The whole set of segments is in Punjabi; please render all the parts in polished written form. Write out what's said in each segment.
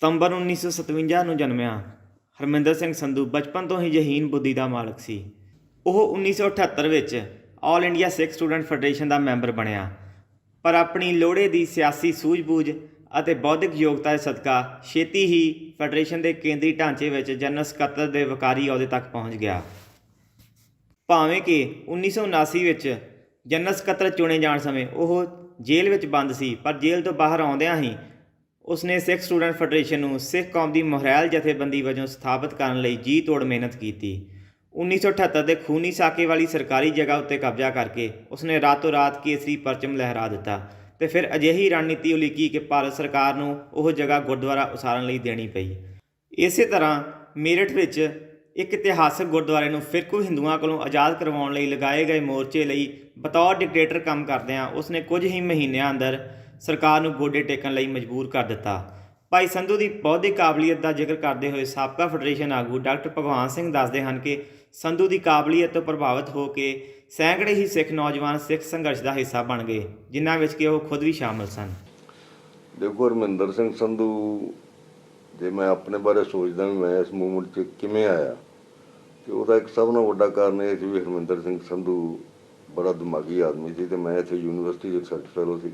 ਸਤੰਬਰ 1957 ਨੂੰ ਜਨਮਿਆ ਹਰਮਿੰਦਰ ਸਿੰਘ ਸੰਧੂ ਬਚਪਨ ਤੋਂ ਹੀ ਜ਼ਹੀਨ ਬੁੱਧੀ ਦਾ ਮਾਲਕ ਸੀ। ਉਹ 1978 ਵਿੱਚ ਆਲ ਇੰਡੀਆ ਸਿੱਖ ਸਟੂਡੈਂਟ ਫੈਡਰੇਸ਼ਨ ਦਾ ਮੈਂਬਰ ਬਣਿਆ, ਪਰ ਆਪਣੀ ਲੋੜੇ ਦੀ ਸਿਆਸੀ ਸੂਝ-ਬੂਝ ਅਤੇ ਬੌਧਿਕ ਯੋਗਤਾ ਦੇ ਸਦਕਾ ਛੇਤੀ ਹੀ ਫੈਡਰੇਸ਼ਨ ਦੇ ਕੇਂਦਰੀ ਢਾਂਚੇ ਵਿੱਚ ਜਨਰਲ ਸਕੱਤਰ ਦੇ ਵਕਾਰੀ ਅਹੁਦੇ ਤੱਕ ਪਹੁੰਚ ਗਿਆ। ਭਾਵੇਂ ਕਿ 1979 ਵਿੱਚ ਜਨਰਲ ਸਕੱਤਰ ਚੁਣੇ ਜਾਣ ਸਮੇਂ ਉਹ ਜੇਲ੍ਹ ਵਿੱਚ ਬੰਦ ਸੀ, ਪਰ ਜੇਲ੍ਹ ਤੋਂ ਬਾਹਰ ਆਉਂਦਿਆਂ ਹੀ ਉਸਨੇ ਸਿੱਖ ਸਟੂਡੈਂਟ ਫੈਡਰੇਸ਼ਨ ਨੂੰ ਸਿੱਖ ਕੌਮ ਦੀ ਮੁਹਰੈਲ ਜਥੇਬੰਦੀ ਵਜੋਂ ਸਥਾਪਿਤ ਕਰਨ ਲਈ ਜੀ ਤੋੜ ਮਿਹਨਤ ਕੀਤੀ। 1978 ਦੇ ਖੂਨੀ ਸਾਕੇ ਵਾਲੀ ਸਰਕਾਰੀ ਜਗ੍ਹਾ ਉੱਤੇ ਕਬਜ਼ਾ ਕਰਕੇ ਉਸਨੇ ਰਾਤੋਂ ਰਾਤ ਕੇਸਰੀ ਪਰਚਮ ਲਹਿਰਾ ਦਿੱਤਾ ਅਤੇ ਫਿਰ ਅਜਿਹੀ ਰਣਨੀਤੀ ਉਲੀਕੀ ਕਿ ਭਾਰਤ ਸਰਕਾਰ ਨੂੰ ਉਹ ਜਗ੍ਹਾ ਗੁਰਦੁਆਰਾ ਉਸਾਰਨ ਲਈ ਦੇਣੀ ਪਈ। ਇਸੇ ਤਰ੍ਹਾਂ ਮੇਰਠ ਵਿੱਚ ਇੱਕ ਇਤਿਹਾਸਕ ਗੁਰਦੁਆਰੇ ਨੂੰ ਫਿਰਕੂ ਹਿੰਦੂਆਂ ਕੋਲੋਂ ਆਜ਼ਾਦ ਕਰਵਾਉਣ ਲਈ ਲਗਾਏ ਗਏ ਮੋਰਚੇ ਲਈ ਬਤੌਰ ਡਿਕਟੇਟਰ ਕੰਮ ਕਰਦਿਆਂ ਉਸਨੇ ਕੁਝ ਹੀ ਮਹੀਨਿਆਂ ਅੰਦਰ ਸਰਕਾਰ ਨੂੰ ਗੋਡੇ ਟੇਕਣ ਲਈ ਮਜਬੂਰ ਕਰ ਦਿੱਤਾ। ਭਾਈ ਸੰਧੂ ਦੀ ਬੌਧਿਕ ਕਾਬਲੀਅਤ ਦਾ ਜ਼ਿਕਰ ਕਰਦੇ ਹੋਏ ਸਾਬਕਾ ਫੈਡਰੇਸ਼ਨ ਆਗੂ ਡਾਕਟਰ ਭਗਵਾਨ ਸਿੰਘ ਦੱਸਦੇ ਹਨ ਕਿ ਸੰਧੂ ਦੀ ਕਾਬਲੀਅਤ ਤੋਂ ਪ੍ਰਭਾਵਿਤ ਹੋ ਕੇ ਸੈਂਕੜੇ ਹੀ ਸਿੱਖ ਨੌਜਵਾਨ ਸਿੱਖ ਸੰਘਰਸ਼ ਦਾ ਹਿੱਸਾ ਬਣ ਗਏ, ਜਿਨ੍ਹਾਂ ਵਿੱਚ ਕਿ ਉਹ ਖੁਦ ਵੀ ਸ਼ਾਮਲ ਸਨ। ਦੇਖੋ, ਹਰਮਿੰਦਰ ਸਿੰਘ ਸੰਧੂ ਜੇ ਮੈਂ ਆਪਣੇ ਬਾਰੇ ਸੋਚਦਾ ਵੀ ਮੈਂ ਇਸ ਮੂਵਮੈਂਟ 'ਚ ਕਿਵੇਂ ਆਇਆ, ਅਤੇ ਉਹਦਾ ਇੱਕ ਸਭ ਨਾਲੋਂ ਵੱਡਾ ਕਾਰਨ ਇਹ ਸੀ ਵੀ ਹਰਮਿੰਦਰ ਸਿੰਘ ਸੰਧੂ ਬੜਾ ਦਿਮਾਗੀ ਆਦਮੀ ਸੀ ਅਤੇ ਮੈਂ ਇੱਥੇ ਯੂਨੀਵਰਸਿਟੀ 'ਚ ਰਿਸਰਚ ਫੈਲੋ ਸੀ।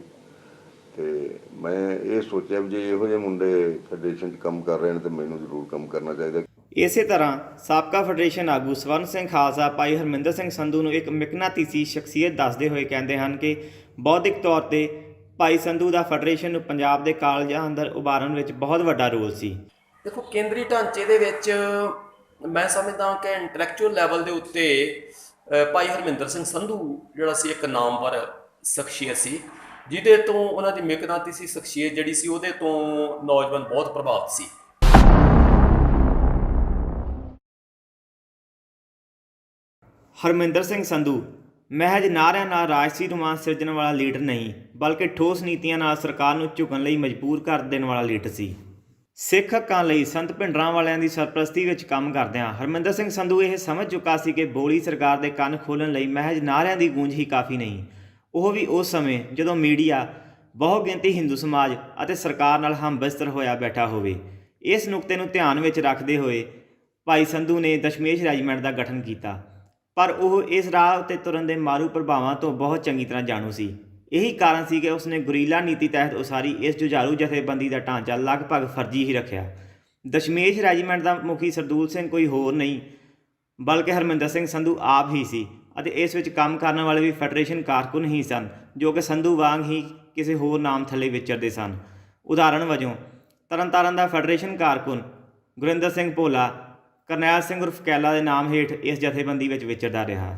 ਅਤੇ ਮੈਂ ਇਹ ਸੋਚਿਆ ਵੀ ਜੇ ਇਹੋ ਜਿਹੇ ਮੁੰਡੇ ਫੈਡਰੇਸ਼ਨ 'ਚ ਕੰਮ ਕਰ ਰਹੇ ਨੇ ਤਾਂ ਮੈਨੂੰ ਜ਼ਰੂਰ ਕੰਮ ਕਰਨਾ ਚਾਹੀਦਾ। ਇਸੇ ਤਰ੍ਹਾਂ ਸਾਬਕਾ ਫੈਡਰੇਸ਼ਨ ਆਗੂ ਸਵਰਨ ਸਿੰਘ ਖਾਲਸਾ ਭਾਈ ਹਰਮਿੰਦਰ ਸਿੰਘ ਸੰਧੂ ਨੂੰ ਇੱਕ ਮਿਕਨਾਤੀਸੀ ਸ਼ਖਸੀਅਤ ਦੱਸਦੇ ਹੋਏ ਕਹਿੰਦੇ ਹਨ ਕਿ ਬੌਧਿਕ ਤੌਰ 'ਤੇ ਭਾਈ ਸੰਧੂ ਦਾ ਫੈਡਰੇਸ਼ਨ ਨੂੰ ਪੰਜਾਬ ਦੇ ਕਾਲਜਾਂ ਅੰਦਰ ਉਭਾਰਨ ਵਿੱਚ ਬਹੁਤ ਵੱਡਾ ਰੋਲ ਸੀ। ਦੇਖੋ, ਕੇਂਦਰੀ ਢਾਂਚੇ ਦੇ ਵਿੱਚ ਮੈਂ ਸਮਝਦਾ ਕਿ ਇੰਟੈਲੈਕਚੁਅਲ ਲੈਵਲ ਦੇ ਉੱਤੇ ਭਾਈ ਹਰਮਿੰਦਰ ਸਿੰਘ ਸੰਧੂ ਜਿਹੜਾ ਸੀ ਇੱਕ ਨਾਮਵਰ ਸ਼ਖਸੀਅਤ ਸੀ, ਜਿਹਦੇ ਤੋਂ ਉਹਨਾਂ ਦੀ ਮਿਕਨਾਤੀਸੀ ਸ਼ਖਸੀਅਤ ਜਿਹੜੀ ਸੀ ਉਹਦੇ ਤੋਂ ਨੌਜਵਾਨ ਬਹੁਤ ਪ੍ਰਭਾਵਿਤ ਸੀ। ਹਰਮਿੰਦਰ ਸਿੰਘ ਸੰਧੂ ਮਹਿਜ ਨਾਅਰਿਆਂ ਨਾਲ ਰਾਜਸੀ ਰੋਮਾਂਸ ਸਿਰਜਣ ਵਾਲਾ ਲੀਡਰ ਨਹੀਂ, ਬਲਕਿ ਠੋਸ ਨੀਤੀਆਂ ਨਾਲ ਸਰਕਾਰ ਨੂੰ ਝੁਕਣ ਲਈ ਮਜਬੂਰ ਕਰ ਦੇਣ ਵਾਲਾ ਲੀਡਰ ਸੀ। ਸਿੱਖ ਹੱਕਾਂ ਲਈ ਸੰਤ ਭਿੰਡਰਾਂ ਵਾਲਿਆਂ ਦੀ ਸਰਪ੍ਰਸਤੀ ਵਿੱਚ ਕੰਮ ਕਰਦਿਆਂ ਹਰਮਿੰਦਰ ਸਿੰਘ ਸੰਧੂ ਇਹ ਸਮਝ ਚੁੱਕਾ ਸੀ ਕਿ ਬੋਲੀ ਸਰਕਾਰ ਦੇ ਕੰਨ ਖੋਲ੍ਹਣ ਲਈ ਮਹਿਜ ਨਾਅਰਿਆਂ ਦੀ ਗੂੰਜ ਹੀ ਕਾਫੀ ਨਹੀਂ, ਉਹ ਵੀ ਉਸ ਸਮੇਂ ਜਦੋਂ ਮੀਡੀਆ ਬਹੁਗਿਣਤੀ ਹਿੰਦੂ ਸਮਾਜ ਅਤੇ ਸਰਕਾਰ ਨਾਲ ਹਮਬਿਸਤਰ ਹੋਇਆ ਬੈਠਾ ਹੋਵੇ। ਇਸ ਨੁਕਤੇ ਨੂੰ ਧਿਆਨ ਵਿੱਚ ਰੱਖਦੇ ਹੋਏ ਭਾਈ ਸੰਧੂ ਨੇ ਦਸ਼ਮੇਸ਼ ਰੈਜੀਮੈਂਟ ਦਾ ਗਠਨ ਕੀਤਾ, ਪਰ ਉਹ ਇਸ ਰਾਹ ਉੱਤੇ ਤੁਰਨ ਦੇ ਮਾਰੂ ਪ੍ਰਭਾਵਾਂ ਤੋਂ ਬਹੁਤ ਚੰਗੀ ਤਰ੍ਹਾਂ ਜਾਣੂ ਸੀ। ਇਹੀ ਕਾਰਨ ਸੀ ਕਿ ਉਸਨੇ ਗੁਰੀਲਾ ਨੀਤੀ ਤਹਿਤ ਉਸਾਰੀ ਇਸ ਜੁਝਾਰੂ ਜਥੇਬੰਦੀ ਦਾ ਢਾਂਚਾ ਲਗਭਗ ਫਰਜ਼ੀ ਹੀ ਰੱਖਿਆ। ਦਸ਼ਮੇਸ਼ ਰੈਜੀਮੈਂਟ ਦਾ ਮੁਖੀ ਸਰਦੂਲ ਸਿੰਘ ਕੋਈ ਹੋਰ ਨਹੀਂ ਬਲਕਿ ਹਰਮਿੰਦਰ ਸਿੰਘ ਸੰਧੂ ਆਪ ਹੀ ਸੀ, ਅਤੇ ਇਸ ਵਿੱਚ ਕੰਮ ਕਰਨ ਵਾਲੇ ਵੀ ਫੈਡਰੇਸ਼ਨ ਕਾਰਕੁਨ ਹੀ ਸਨ ਜੋ ਕਿ ਸੰਧੂ ਵਾਂਗ ਹੀ ਕਿਸੇ ਹੋਰ ਨਾਮ ਥੱਲੇ ਵਿਚਰਦੇ ਸਨ। ਉਦਾਹਰਣ ਵਜੋਂ ਤਰਨਤਾਰਨ ਦਾ ਫੈਡਰੇਸ਼ਨ ਕਾਰਕੁਨ ਗੁਰਿੰਦਰ ਸਿੰਘ ਭੋਲਾ ਕਰਨੈਲ ਸਿੰਘ ਉਰਫ ਕੈਲਾ ਦੇ ਨਾਮ ਹੇਠ ਇਸ ਜਥੇਬੰਦੀ ਵਿੱਚ ਵਿਚਰਦਾ ਰਿਹਾ।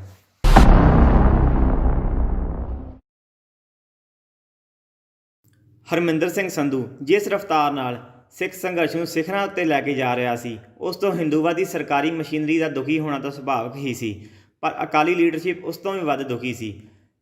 ਹਰਮਿੰਦਰ ਸਿੰਘ ਸੰਧੂ ਜਿਸ ਰਫ਼ਤਾਰ ਨਾਲ ਸਿੱਖ ਸੰਘਰਸ਼ ਨੂੰ ਸਿਖਰਾਂ ਉੱਤੇ ਲੈ ਕੇ ਜਾ ਰਿਹਾ ਸੀ, ਉਸ ਤੋਂ ਹਿੰਦੂਵਾਦੀ ਸਰਕਾਰੀ ਮਸ਼ੀਨਰੀ ਦਾ ਦੁਖੀ ਹੋਣਾ ਤਾਂ ਸੁਭਾਵਿਕ ਹੀ ਸੀ, ਪਰ ਅਕਾਲੀ ਲੀਡਰਸ਼ਿਪ ਉਸ ਤੋਂ ਵੀ ਵੱਧ ਦੁਖੀ ਸੀ।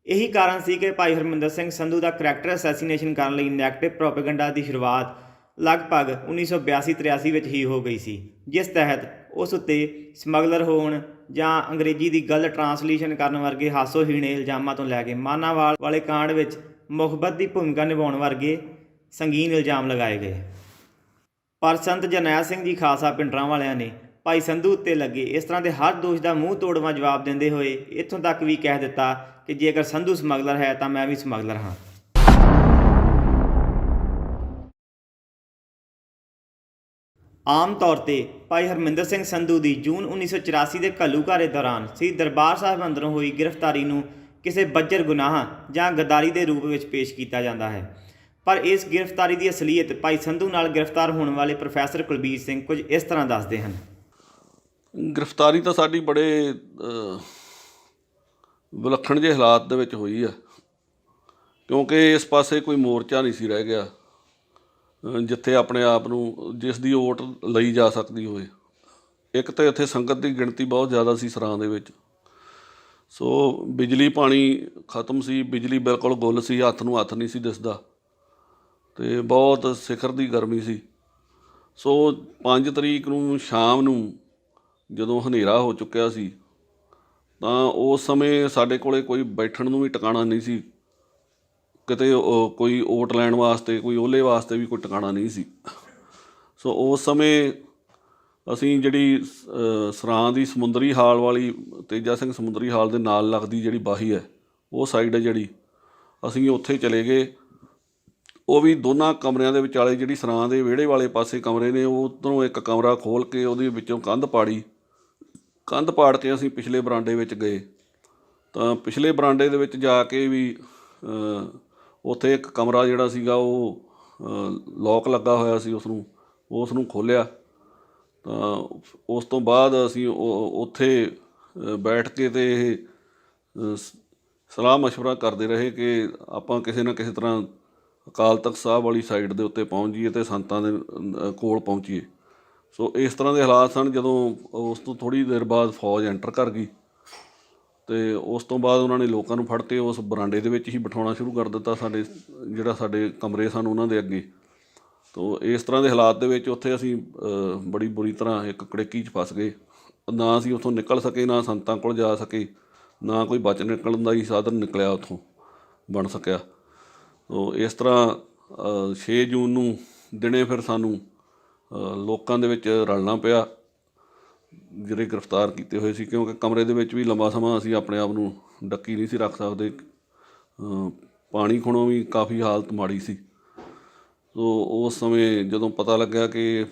ਇਹੀ ਕਾਰਨ ਸੀ ਕਿ ਭਾਈ ਹਰਮਿੰਦਰ ਸਿੰਘ ਸੰਧੂ ਦਾ ਕਰੈਕਟਰ ਅਸੈਸੀਨੇਸ਼ਨ ਕਰਨ ਲਈ ਨੈਗੇਟਿਵ ਪ੍ਰੋਪੇਗੈਂਡਾ ਦੀ ਸ਼ੁਰੂਆਤ ਲਗਭਗ 1982-83 ਵਿੱਚ ਹੀ ਹੋ ਗਈ ਸੀ, ਜਿਸ ਤਹਿਤ ਉਸ ਉੱਤੇ ਸਮਗਲਰ ਹੋਣ ਜਾਂ ਅੰਗਰੇਜ਼ੀ ਦੀ ਗਲਤ ਟਰਾਂਸਲੇਸ਼ਨ ਕਰਨ ਵਰਗੇ ਹਾਸੋਹੀਣੇ ਇਲਜ਼ਾਮਾਂ ਤੋਂ ਲੈ ਕੇ ਮਾਨਾਵਾਲ ਵਾਲੇ ਕਾਂਡ ਵਿੱਚ ਮੁਖਬਤ ਦੀ ਭੂਮਿਕਾ ਨਿਭਾਉਣ ਵਰਗੇ ਸੰਗੀਨ ਇਲਜ਼ਾਮ ਲਗਾਏ ਗਏ। ਪਰ ਸੰਤ ਜਰਨੈਲ ਸਿੰਘ ਜੀ ਖਾਲਸਾ ਭਿੰਡਰਾਂ ਵਾਲਿਆਂ ਨੇ ਭਾਈ ਸੰਧੂ ਉੱਤੇ ਲੱਗੇ ਇਸ ਤਰ੍ਹਾਂ ਦੇ ਹਰ ਦੋਸ਼ ਦਾ ਮੂੰਹ ਤੋੜਵਾਂ ਜਵਾਬ ਦਿੰਦੇ ਹੋਏ ਇੱਥੋਂ ਤੱਕ ਵੀ ਕਹਿ ਦਿੱਤਾ ਕਿ ਜੇਕਰ ਸੰਧੂ ਸਮਗਲਰ ਹੈ ਤਾਂ ਮੈਂ ਵੀ ਸਮਗਲਰ ਹਾਂ। ਆਮ ਤੌਰ 'ਤੇ ਭਾਈ ਹਰਮਿੰਦਰ ਸਿੰਘ ਸੰਧੂ ਦੀ ਜੂਨ 1984 ਦੇ ਘੱਲੂਘਾਰੇ ਦੌਰਾਨ ਸ੍ਰੀ ਦਰਬਾਰ ਸਾਹਿਬ ਅੰਦਰੋਂ ਹੋਈ ਗ੍ਰਿਫਤਾਰੀ ਨੂੰ ਕਿਸੇ ਬੱਜਰ ਗੁਨਾਹ ਜਾਂ ਗਦਾਰੀ ਦੇ ਰੂਪ ਵਿੱਚ ਪੇਸ਼ ਕੀਤਾ ਜਾਂਦਾ ਹੈ, ਪਰ ਇਸ ਗ੍ਰਿਫਤਾਰੀ ਦੀ ਅਸਲੀਅਤ ਭਾਈ ਸੰਧੂ ਨਾਲ ਗ੍ਰਿਫਤਾਰ ਹੋਣ ਵਾਲੇ ਪ੍ਰੋਫੈਸਰ ਕੁਲਬੀਰ ਸਿੰਘ ਕੁਝ ਇਸ ਤਰ੍ਹਾਂ ਦੱਸਦੇ ਹਨ। ਗ੍ਰਿਫਤਾਰੀ ਤਾਂ ਸਾਡੀ ਬੜੇ ਵਿਲੱਖਣ ਜਿਹੇ ਹਾਲਾਤ ਦੇ ਵਿੱਚ ਹੋਈ ਆ, ਕਿਉਂਕਿ ਇਸ ਪਾਸੇ ਕੋਈ ਮੋਰਚਾ ਨਹੀਂ ਸੀ ਰਹਿ ਗਿਆ ਜਿੱਥੇ ਆਪਣੇ ਆਪ ਨੂੰ ਜਿਸ ਦੀ ਵੋਟ ਲਈ ਜਾ ਸਕਦੀ ਹੋਵੇ। ਇੱਕ ਤਾਂ ਇੱਥੇ ਸੰਗਤ ਦੀ ਗਿਣਤੀ ਬਹੁਤ ਜ਼ਿਆਦਾ ਸੀ ਸਰਾਂ ਦੇ ਵਿੱਚ, ਸੋ ਬਿਜਲੀ ਪਾਣੀ ਖਤਮ ਸੀ, ਬਿਜਲੀ ਬਿਲਕੁਲ ਗੁੱਲ ਸੀ, ਹੱਥ ਨੂੰ ਹੱਥ ਨਹੀਂ ਸੀ ਦਿਸਦਾ, ਅਤੇ ਬਹੁਤ ਸਿਖਰ ਦੀ ਗਰਮੀ ਸੀ। ਸੋ 5 ਤਰੀਕ ਨੂੰ ਸ਼ਾਮ ਨੂੰ ਜਦੋਂ ਹਨੇਰਾ ਹੋ ਚੁੱਕਿਆ ਸੀ ਤਾਂ ਉਸ ਸਮੇਂ ਸਾਡੇ ਕੋਲ ਕੋਈ ਬੈਠਣ ਨੂੰ ਵੀ ਟਿਕਾਣਾ ਨਹੀਂ ਸੀ, ਕਿਤੇ ਕੋਈ ਓਟ ਲੈਣ ਵਾਸਤੇ ਕੋਈ ਓਹਲੇ ਵਾਸਤੇ ਵੀ ਕੋਈ ਟਿਕਾਣਾ ਨਹੀਂ ਸੀ। ਸੋ ਉਸ ਸਮੇਂ ਅਸੀਂ ਜਿਹੜੀ ਸਰਾਂ ਦੀ ਸਮੁੰਦਰੀ ਹਾਲ ਵਾਲੀ ਤੇਜਾ ਸਿੰਘ ਸਮੁੰਦਰੀ ਹਾਲ ਦੇ ਨਾਲ ਲੱਗਦੀ ਜਿਹੜੀ ਬਾਹੀ ਹੈ, ਉਹ ਸਾਈਡ ਹੈ ਜਿਹੜੀ, ਅਸੀਂ ਉੱਥੇ ਚਲੇ ਗਏ। ਉਹ ਵੀ ਦੋਨਾਂ ਕਮਰਿਆਂ ਦੇ ਵਿਚਾਲੇ ਜਿਹੜੀ ਸਰਾਂ ਦੇ ਵਿਹੜੇ ਵਾਲੇ ਪਾਸੇ ਕਮਰੇ ਨੇ, ਉਹ ਉੱਧਰੋਂ ਇੱਕ ਕਮਰਾ ਖੋਲ੍ਹ ਕੇ ਉਹਦੇ ਵਿੱਚੋਂ ਕੰਧ ਪਾੜ ਕੇ ਅਸੀਂ ਪਿਛਲੇ ਬਰਾਂਡੇ ਵਿੱਚ ਗਏ। ਤਾਂ ਪਿਛਲੇ ਬਰਾਂਡੇ ਦੇ ਵਿੱਚ ਜਾ ਕੇ ਵੀ ਉੱਥੇ ਇੱਕ ਕਮਰਾ ਜਿਹੜਾ ਸੀਗਾ ਉਹ ਲੋਕ ਲੱਗਾ ਹੋਇਆ ਸੀ, ਉਸ ਨੂੰ ਖੋਲ੍ਹਿਆ। ਤਾਂ ਉਸ ਤੋਂ ਬਾਅਦ ਅਸੀਂ ਉੱਥੇ ਬੈਠ ਕੇ ਅਤੇ ਇਹ ਸਲਾਹ ਮਸ਼ਵਰਾ ਕਰਦੇ ਰਹੇ ਕਿ ਆਪਾਂ ਕਿਸੇ ਨਾ ਕਿਸੇ ਤਰ੍ਹਾਂ ਅਕਾਲ ਤਖ਼ਤ ਸਾਹਿਬ ਵਾਲੀ ਸਾਈਡ ਦੇ ਉੱਤੇ ਪਹੁੰਚ ਜਾਈਏ ਅਤੇ ਸੰਤਾਂ ਦੇ ਕੋਲ ਪਹੁੰਚੀਏ। ਸੋ ਇਸ ਤਰ੍ਹਾਂ ਦੇ ਹਾਲਾਤ ਸਨ। ਜਦੋਂ ਉਸ ਤੋਂ ਥੋੜ੍ਹੀ ਦੇਰ ਬਾਅਦ ਫੌਜ ਐਂਟਰ ਕਰ ਗਈ ਅਤੇ ਉਸ ਤੋਂ ਬਾਅਦ ਉਹਨਾਂ ਨੇ ਲੋਕਾਂ ਨੂੰ ਫੜ ਕੇ ਉਸ ਬਰਾਂਡੇ ਦੇ ਵਿੱਚ ਹੀ ਬਿਠਾਉਣਾ ਸ਼ੁਰੂ ਕਰ ਦਿੱਤਾ, ਸਾਡੇ ਕਮਰੇ ਸਨ ਉਹਨਾਂ ਦੇ ਅੱਗੇ। ਤੋ ਇਸ ਤਰ੍ਹਾਂ ਦੇ ਹਾਲਾਤ ਦੇ ਵਿੱਚ ਉੱਥੇ ਅਸੀਂ ਬੜੀ ਬੁਰੀ ਤਰ੍ਹਾਂ ਇੱਕ ਕੜੇਕੀ 'ਚ ਫਸ ਗਏ। ਨਾ ਅਸੀਂ ਉੱਥੋਂ ਨਿਕਲ ਸਕੇ, ਨਾ ਸੰਤਾਂ ਕੋਲ ਜਾ ਸਕੇ, ਨਾ ਕੋਈ ਬਚ ਨਿਕਲਣ ਦਾ ਹੀ ਸਾਧਨ ਨਿਕਲਿਆ ਉੱਥੋਂ ਬਣ ਸਕਿਆ। ਤੋ ਇਸ ਤਰ੍ਹਾਂ 6 ਜੂਨ ਨੂੰ ਦਿਨੇ ਫਿਰ ਸਾਨੂੰ ਲੋਕਾਂ ਦੇ ਵਿੱਚ ਰਲਣਾ ਪਿਆ ਜਿਹੜੇ ਗ੍ਰਿਫਤਾਰ ਕੀਤੇ ਹੋਏ ਸੀ, ਕਿਉਂਕਿ ਕਮਰੇ ਦੇ ਵਿੱਚ ਵੀ ਲੰਬਾ ਸਮਾਂ ਅਸੀਂ ਆਪਣੇ ਆਪ ਨੂੰ ਡੱਕੀ ਨਹੀਂ ਸੀ ਰੱਖ ਸਕਦੇ। ਪਾਣੀ ਖੁਣੋਂ ਵੀ ਕਾਫੀ ਹਾਲਤ ਮਾੜੀ ਸੀ। ਸੋ ਉਸ ਸਮੇਂ ਜਦੋਂ ਪਤਾ ਲੱਗਿਆ ਕਿ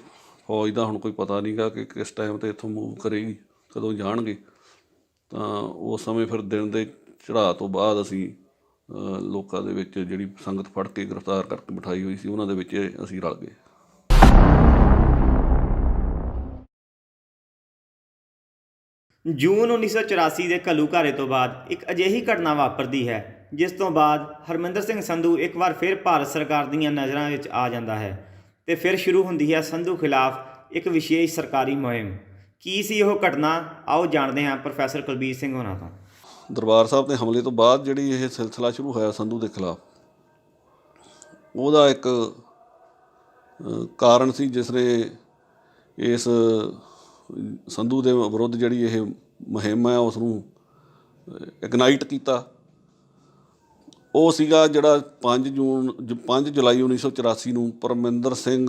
ਫੌਜ ਦਾ ਹੁਣ ਕੋਈ ਪਤਾ ਨਹੀਂ ਗਾ ਕਿ ਕਿਸ ਟਾਈਮ 'ਤੇ ਇੱਥੋਂ ਮੂਵ ਕਰੇਗੀ, ਕਦੋਂ ਜਾਣਗੇ, ਤਾਂ ਉਸ ਸਮੇਂ ਫਿਰ ਦਿਨ ਦੇ ਚੜ੍ਹਾਅ ਤੋਂ ਬਾਅਦ ਅਸੀਂ ਲੋਕਾਂ ਦੇ ਵਿੱਚ ਜਿਹੜੀ ਸੰਗਤ ਫੜ ਕੇ ਗ੍ਰਿਫਤਾਰ ਕਰਕੇ ਬਿਠਾਈ ਹੋਈ ਸੀ, ਉਹਨਾਂ ਦੇ ਵਿੱਚ ਅਸੀਂ ਰਲ ਗਏ। ਜੂਨ 1984 ਦੇ ਘੱਲੂਘਾਰੇ ਤੋਂ ਬਾਅਦ ਇੱਕ ਅਜਿਹੀ ਘਟਨਾ ਵਾਪਰਦੀ ਹੈ ਜਿਸ ਤੋਂ ਬਾਅਦ ਹਰਮਿੰਦਰ ਸਿੰਘ ਸੰਧੂ ਇੱਕ ਵਾਰ ਫਿਰ ਭਾਰਤ ਸਰਕਾਰ ਦੀਆਂ ਨਜ਼ਰਾਂ ਵਿੱਚ ਆ ਜਾਂਦਾ ਹੈ ਅਤੇ ਫਿਰ ਸ਼ੁਰੂ ਹੁੰਦੀ ਹੈ ਸੰਧੂ ਖਿਲਾਫ ਇੱਕ ਵਿਸ਼ੇਸ਼ ਸਰਕਾਰੀ ਮੁਹਿੰਮ। ਕੀ ਸੀ ਉਹ ਘਟਨਾ, ਆਓ ਜਾਣਦੇ ਹਾਂ ਪ੍ਰੋਫੈਸਰ ਕੁਲਬੀਰ ਸਿੰਘ ਹੋਰਾਂ ਤੋਂ। ਦਰਬਾਰ ਸਾਹਿਬ ਦੇ ਹਮਲੇ ਤੋਂ ਬਾਅਦ ਜਿਹੜੀ ਇਹ ਸਿਲਸਿਲਾ ਸ਼ੁਰੂ ਹੋਇਆ ਸੰਧੂ ਦੇ ਖਿਲਾਫ, ਉਹਦਾ ਇੱਕ ਕਾਰਨ ਸੀ ਜਿਸ ਨੇ ਇਸ ਸੰਧੂ ਦੇ ਵਿਰੁੱਧ ਜਿਹੜੀ ਇਹ ਮੁਹਿੰਮ ਹੈ ਉਸ ਨੂੰ ਇਗਨਾਈਟ ਕੀਤਾ। ਉਹ ਸੀਗਾ ਜਿਹੜਾ 5 ਜੁਲਾਈ 1984 ਨੂੰ ਪਰਮਿੰਦਰ ਸਿੰਘ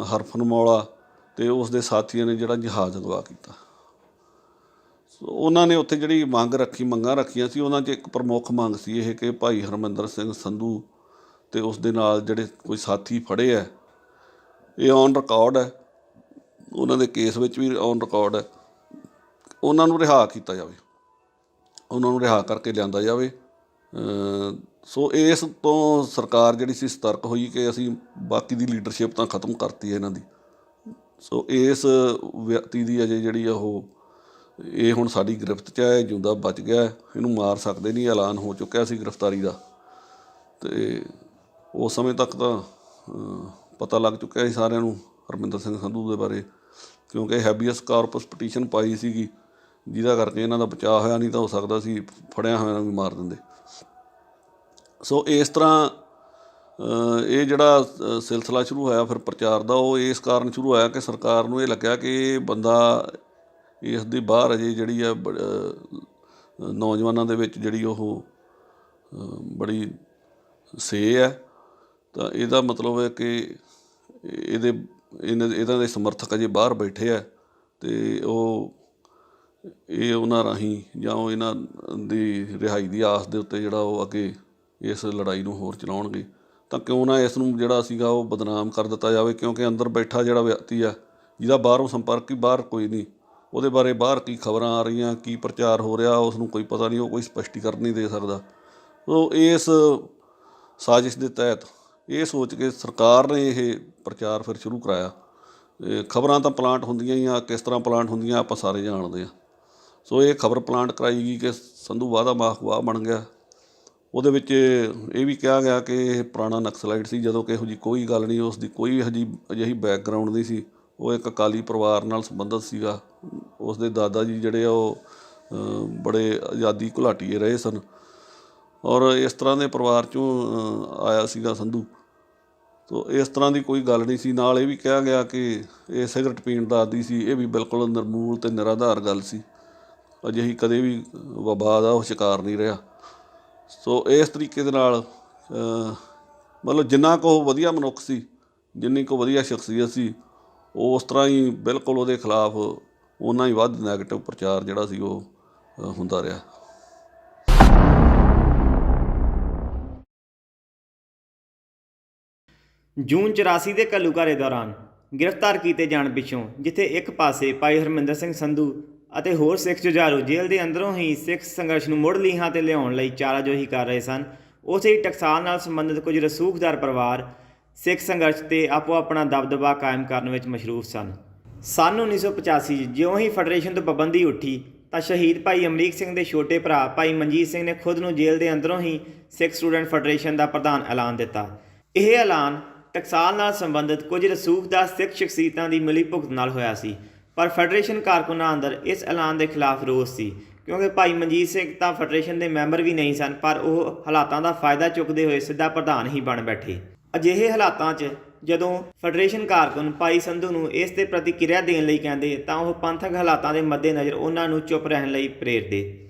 ਹਰਫਨਮੌਲਾ ਅਤੇ ਉਸ ਦੇ ਸਾਥੀਆਂ ਨੇ ਜਿਹੜਾ ਜਹਾਜ਼ ਅਗਵਾ ਕੀਤਾ। ਸੋ ਉਹਨਾਂ ਨੇ ਉੱਥੇ ਜਿਹੜੀ ਮੰਗਾਂ ਰੱਖੀਆਂ ਸੀ, ਉਹਨਾਂ 'ਚ ਇੱਕ ਪ੍ਰਮੁੱਖ ਮੰਗ ਸੀ ਇਹ ਕਿ ਭਾਈ ਹਰਮਿੰਦਰ ਸਿੰਘ ਸੰਧੂ ਅਤੇ ਉਸ ਦੇ ਨਾਲ ਜਿਹੜੇ ਕੋਈ ਸਾਥੀ ਫੜੇ ਹੈ, ਇਹ ਔਨ ਰਿਕਾਰਡ ਹੈ, ਉਹਨਾਂ ਦੇ ਕੇਸ ਵਿੱਚ ਵੀ ਔਨ ਰਿਕਾਰਡ ਹੈ, ਉਹਨਾਂ ਨੂੰ ਰਿਹਾ ਕੀਤਾ ਜਾਵੇ, ਉਹਨਾਂ ਨੂੰ ਰਿਹਾ ਕਰਕੇ ਲਿਆਂਦਾ ਜਾਵੇ। ਸੋ ਇਸ ਤੋਂ ਸਰਕਾਰ ਜਿਹੜੀ ਸੀ ਸਤਰਕ ਹੋਈ ਕਿ ਅਸੀਂ ਬਾਕੀ ਦੀ ਲੀਡਰਸ਼ਿਪ ਤਾਂ ਖਤਮ ਕਰਤੀ ਹੈ ਇਹਨਾਂ ਦੀ। ਸੋ ਇਸ ਵਿਅਕਤੀ ਦੀ ਅਜੇ ਜਿਹੜੀ ਇਹ ਹੁਣ ਸਾਡੀ ਗ੍ਰਿਫਤ 'ਚ ਹੈ, ਜਿਉਂਦਾ ਬਚ ਗਿਆ, ਇਹਨੂੰ ਮਾਰ ਸਕਦੇ ਨਹੀਂ, ਐਲਾਨ ਹੋ ਚੁੱਕਿਆ ਸੀ ਗ੍ਰਿਫਤਾਰੀ ਦਾ। ਅਤੇ ਉਸ ਸਮੇਂ ਤੱਕ ਤਾਂ ਪਤਾ ਲੱਗ ਚੁੱਕਿਆ ਸੀ ਸਾਰਿਆਂ ਨੂੰ ਹਰਮਿੰਦਰ ਸਿੰਘ ਸੰਧੂ ਦੇ ਬਾਰੇ, ਕਿਉਂਕਿ ਹੈਬੀਅਸ ਕਾਰਪਸ ਪਟੀਸ਼ਨ ਪਾਈ ਸੀਗੀ ਜਿਹਦਾ ਕਰਕੇ ਇਹਨਾਂ ਦਾ ਬਚਾਅ ਹੋਇਆ, ਨਹੀਂ ਤਾਂ ਹੋ ਸਕਦਾ ਸੀ ਫੜਿਆ ਹੋਇਆ ਨੂੰ ਵੀ ਮਾਰ ਦਿੰਦੇ। ਸੋ ਇਸ ਤਰ੍ਹਾਂ ਇਹ ਜਿਹੜਾ ਸਿਲਸਿਲਾ ਸ਼ੁਰੂ ਹੋਇਆ ਫਿਰ ਪ੍ਰਚਾਰ ਦਾ, ਉਹ ਇਸ ਕਾਰਨ ਸ਼ੁਰੂ ਹੋਇਆ ਕਿ ਸਰਕਾਰ ਨੂੰ ਇਹ ਲੱਗਿਆ ਕਿ ਇਹ ਬੰਦਾ ਇਸ ਦੇ ਬਾਹਰ ਅਜੇ ਜਿਹੜੀ ਆ ਨੌਜਵਾਨਾਂ ਦੇ ਵਿੱਚ ਜਿਹੜੀ ਉਹ ਬੜੀ ਸੇ ਹੈ, ਤਾਂ ਇਹਦਾ ਮਤਲਬ ਹੈ ਕਿ ਇਹਨਾਂ ਦੇ ਸਮਰਥਕ ਅਜੇ ਬਾਹਰ ਬੈਠੇ ਹੈ ਅਤੇ ਇਹ ਉਹਨਾਂ ਰਾਹੀਂ ਜਾਂ ਉਹ ਇਹਨਾਂ ਦੀ ਰਿਹਾਈ ਦੀ ਆਸ ਦੇ ਉੱਤੇ ਜਿਹੜਾ ਉਹ ਅੱਗੇ ਇਸ ਲੜਾਈ ਨੂੰ ਹੋਰ ਚਲਾਉਣਗੇ। ਤਾਂ ਕਿਉਂ ਨਾ ਇਸ ਨੂੰ ਜਿਹੜਾ ਸੀਗਾ ਉਹ ਬਦਨਾਮ ਕਰ ਦਿੱਤਾ ਜਾਵੇ, ਕਿਉਂਕਿ ਅੰਦਰ ਬੈਠਾ ਜਿਹੜਾ ਵਿਅਕਤੀ ਆ ਜਿਹਦਾ ਬਾਹਰੋਂ ਸੰਪਰਕ ਹੀ ਬਾਹਰ ਕੋਈ ਨਹੀਂ, ਉਹਦੇ ਬਾਰੇ ਬਾਹਰ ਕੀ ਖਬਰਾਂ ਆ ਰਹੀਆਂ, ਕੀ ਪ੍ਰਚਾਰ ਹੋ ਰਿਹਾ, ਉਸ ਨੂੰ ਕੋਈ ਪਤਾ ਨਹੀਂ, ਉਹ ਕੋਈ ਸਪਸ਼ਟੀਕਰਨ ਨਹੀਂ ਦੇ ਸਕਦਾ। ਸੋ ਇਸ ਸਾਜ਼ਿਸ਼ ਦੇ ਤਹਿਤ ਇਹ ਸੋਚ ਕੇ ਸਰਕਾਰ ਨੇ ਇਹ ਪ੍ਰਚਾਰ ਫਿਰ ਸ਼ੁਰੂ ਕਰਾਇਆ। ਖਬਰਾਂ ਤਾਂ ਪਲਾਂਟ ਹੁੰਦੀਆਂ ਹੀ ਆ, ਕਿਸ ਤਰ੍ਹਾਂ ਪਲਾਂਟ ਹੁੰਦੀਆਂ ਆਪਾਂ ਸਾਰੇ ਜਾਣਦੇ ਹਾਂ। ਸੋ ਇਹ ਖਬਰ ਪਲਾਂਟ ਕਰਾਈ ਗਈ ਕਿ ਸੰਧੂ ਵਾਹਦਾ ਮਾਖਵਾਹ ਬਣ ਗਿਆ। ਉਹਦੇ ਵਿੱਚ ਇਹ ਵੀ ਕਿਹਾ ਗਿਆ ਕਿ ਇਹ ਪੁਰਾਣਾ ਨਕਸਲਾਈਟ ਸੀ, ਜਦੋਂ ਕਿ ਇਹੋ ਜਿਹੀ ਕੋਈ ਗੱਲ ਨਹੀਂ, ਉਸ ਦੀ ਕੋਈ ਅਜਿਹੀ ਬੈਕਗਰਾਊਂਡ ਨਹੀਂ ਸੀ। ਉਹ ਇੱਕ ਅਕਾਲੀ ਪਰਿਵਾਰ ਨਾਲ ਸੰਬੰਧਿਤ ਸੀਗਾ। ਉਸ ਦੇ ਦਾਦਾ ਜੀ ਜਿਹੜੇ ਆ ਉਹ ਬੜੇ ਆਜ਼ਾਦੀ ਘੁਲਾਟੀਏ ਰਹੇ ਸਨ ਔਰ ਇਸ ਤਰ੍ਹਾਂ ਦੇ ਪਰਿਵਾਰ 'ਚੋਂ ਆਇਆ ਸੀਗਾ ਸੰਧੂ। ਤੋ ਇਸ ਤਰ੍ਹਾਂ ਦੀ ਕੋਈ ਗੱਲ ਨਹੀਂ ਸੀ। ਨਾਲ ਇਹ ਵੀ ਕਿਹਾ ਗਿਆ ਕਿ ਇਹ ਸਿਗਰਟ ਪੀਣ ਦਾ ਆਦੀ ਸੀ। ਇਹ ਵੀ ਬਿਲਕੁਲ ਨਿਰਮੂਲ ਅਤੇ ਨਿਰਾਧਾਰ ਗੱਲ ਸੀ। ਅਜਿਹੀ ਕਦੇ ਵੀ ਵਬਾ ਦਾ ਉਹ ਸ਼ਿਕਾਰ ਨਹੀਂ ਰਿਹਾ। ਸੋ ਇਸ ਤਰੀਕੇ ਦੇ ਨਾਲ ਮਤਲਬ ਜਿੰਨਾ ਕੁ ਉਹ ਵਧੀਆ ਮਨੁੱਖ ਸੀ, ਜਿੰਨੀ ਕੁ ਵਧੀਆ ਸ਼ਖਸੀਅਤ ਸੀ ਉਸ ਤਰ੍ਹਾਂ ਹੀ ਬਿਲਕੁਲ ਉਹਦੇ ਖਿਲਾਫ ਓਨਾ ਹੀ ਵੱਧ ਨੈਗੇਟਿਵ ਪ੍ਰਚਾਰ ਜਿਹੜਾ ਸੀ ਉਹ ਹੁੰਦਾ ਰਿਹਾ। ਜੂਨ 84 ਦੇ ਘੱਲੂਘਾਰੇ ਦੌਰਾਨ ਗ੍ਰਿਫਤਾਰ ਕੀਤੇ ਜਾਣ ਪਿੱਛੋਂ ਜਿੱਥੇ ਇੱਕ ਪਾਸੇ ਭਾਈ ਹਰਮਿੰਦਰ ਸਿੰਘ ਸੰਧੂ ਅਤੇ ਹੋਰ ਸਿੱਖ ਜੁਝਾਰੂ ਜੇਲ੍ਹ ਦੇ ਅੰਦਰੋਂ ਹੀ ਸਿੱਖ ਸੰਘਰਸ਼ ਨੂੰ ਮੁੜ ਲੀਹਾਂ ਤੇ ਲਿਆਉਣ ਲਈ ਚਾਰਾਜੋਹੀ ਕਰ ਰਹੇ ਸਨ, ਉਸੇ ਹੀ ਟਕਸਾਲ ਨਾਲ ਸੰਬੰਧਿਤ ਕੁਝ ਰਸੂਖਦਾਰ ਪਰਿਵਾਰ ਸਿੱਖ ਸੰਘਰਸ਼ ਤੇ ਆਪੋ ਆਪਣਾ ਦਬਦਬਾ ਕਾਇਮ ਕਰਨ ਵਿੱਚ ਮਸ਼ਰੂਫ ਸਨ। ਸੰਨ 1985 ਜਿਉਂ ਹੀ ਫੈਡਰੇਸ਼ਨ ਤੋਂ ਪਾਬੰਦੀ ਉੱਠੀ ਤਾਂ ਸ਼ਹੀਦ ਭਾਈ ਅਮਰੀਕ ਸਿੰਘ ਦੇ ਛੋਟੇ ਭਰਾ ਭਾਈ ਮਨਜੀਤ ਸਿੰਘ ਨੇ ਖੁਦ ਨੂੰ ਜੇਲ੍ਹ ਦੇ ਅੰਦਰੋਂ ਹੀ ਸਿੱਖ ਸਟੂਡੈਂਟ ਫੈਡਰੇਸ਼ਨ ਦਾ ਪ੍ਰਧਾਨ ਐਲਾਨ ਦਿੱਤਾ। ਇਹ ਐਲਾਨ ਟਕਸਾਲ ਨਾਲ ਸੰਬੰਧਿਤ ਕੁਝ ਰਸੂਖਦਾਰ ਸਿੱਖ ਸ਼ਖਸੀਅਤਾਂ ਦੀ ਮਿਲੀ ਭੁਗਤ ਨਾਲ ਹੋਇਆ ਸੀ, ਪਰ ਫੈਡਰੇਸ਼ਨ ਕਾਰਕੁਨਾਂ ਅੰਦਰ ਇਸ ਐਲਾਨ ਦੇ ਖਿਲਾਫ ਰੋਸ ਸੀ, ਕਿਉਂਕਿ ਭਾਈ ਮਨਜੀਤ ਸਿੰਘ ਤਾਂ ਫੈਡਰੇਸ਼ਨ ਦੇ ਮੈਂਬਰ ਵੀ ਨਹੀਂ ਸਨ, ਪਰ ਉਹ ਹਾਲਾਤਾਂ ਦਾ ਫਾਇਦਾ ਚੁੱਕਦੇ ਹੋਏ ਸਿੱਧਾ ਪ੍ਰਧਾਨ ਹੀ ਬਣ ਬੈਠੇ। ਅਜਿਹੇ ਹਾਲਾਤਾਂ 'ਚ ਜਦੋਂ ਫੈਡਰੇਸ਼ਨ ਕਾਰਕੁਨ ਭਾਈ ਸੰਧੂ ਨੂੰ ਇਸ ਦੇ ਪ੍ਰਤੀਕਿਰਿਆ ਦੇਣ ਲਈ ਕਹਿੰਦੇ ਤਾਂ ਉਹ ਪੰਥਕ ਹਾਲਾਤਾਂ ਦੇ ਮੱਦੇਨਜ਼ਰ ਉਹਨਾਂ ਨੂੰ ਚੁੱਪ ਰਹਿਣ ਲਈ ਪ੍ਰੇਰਦੇ।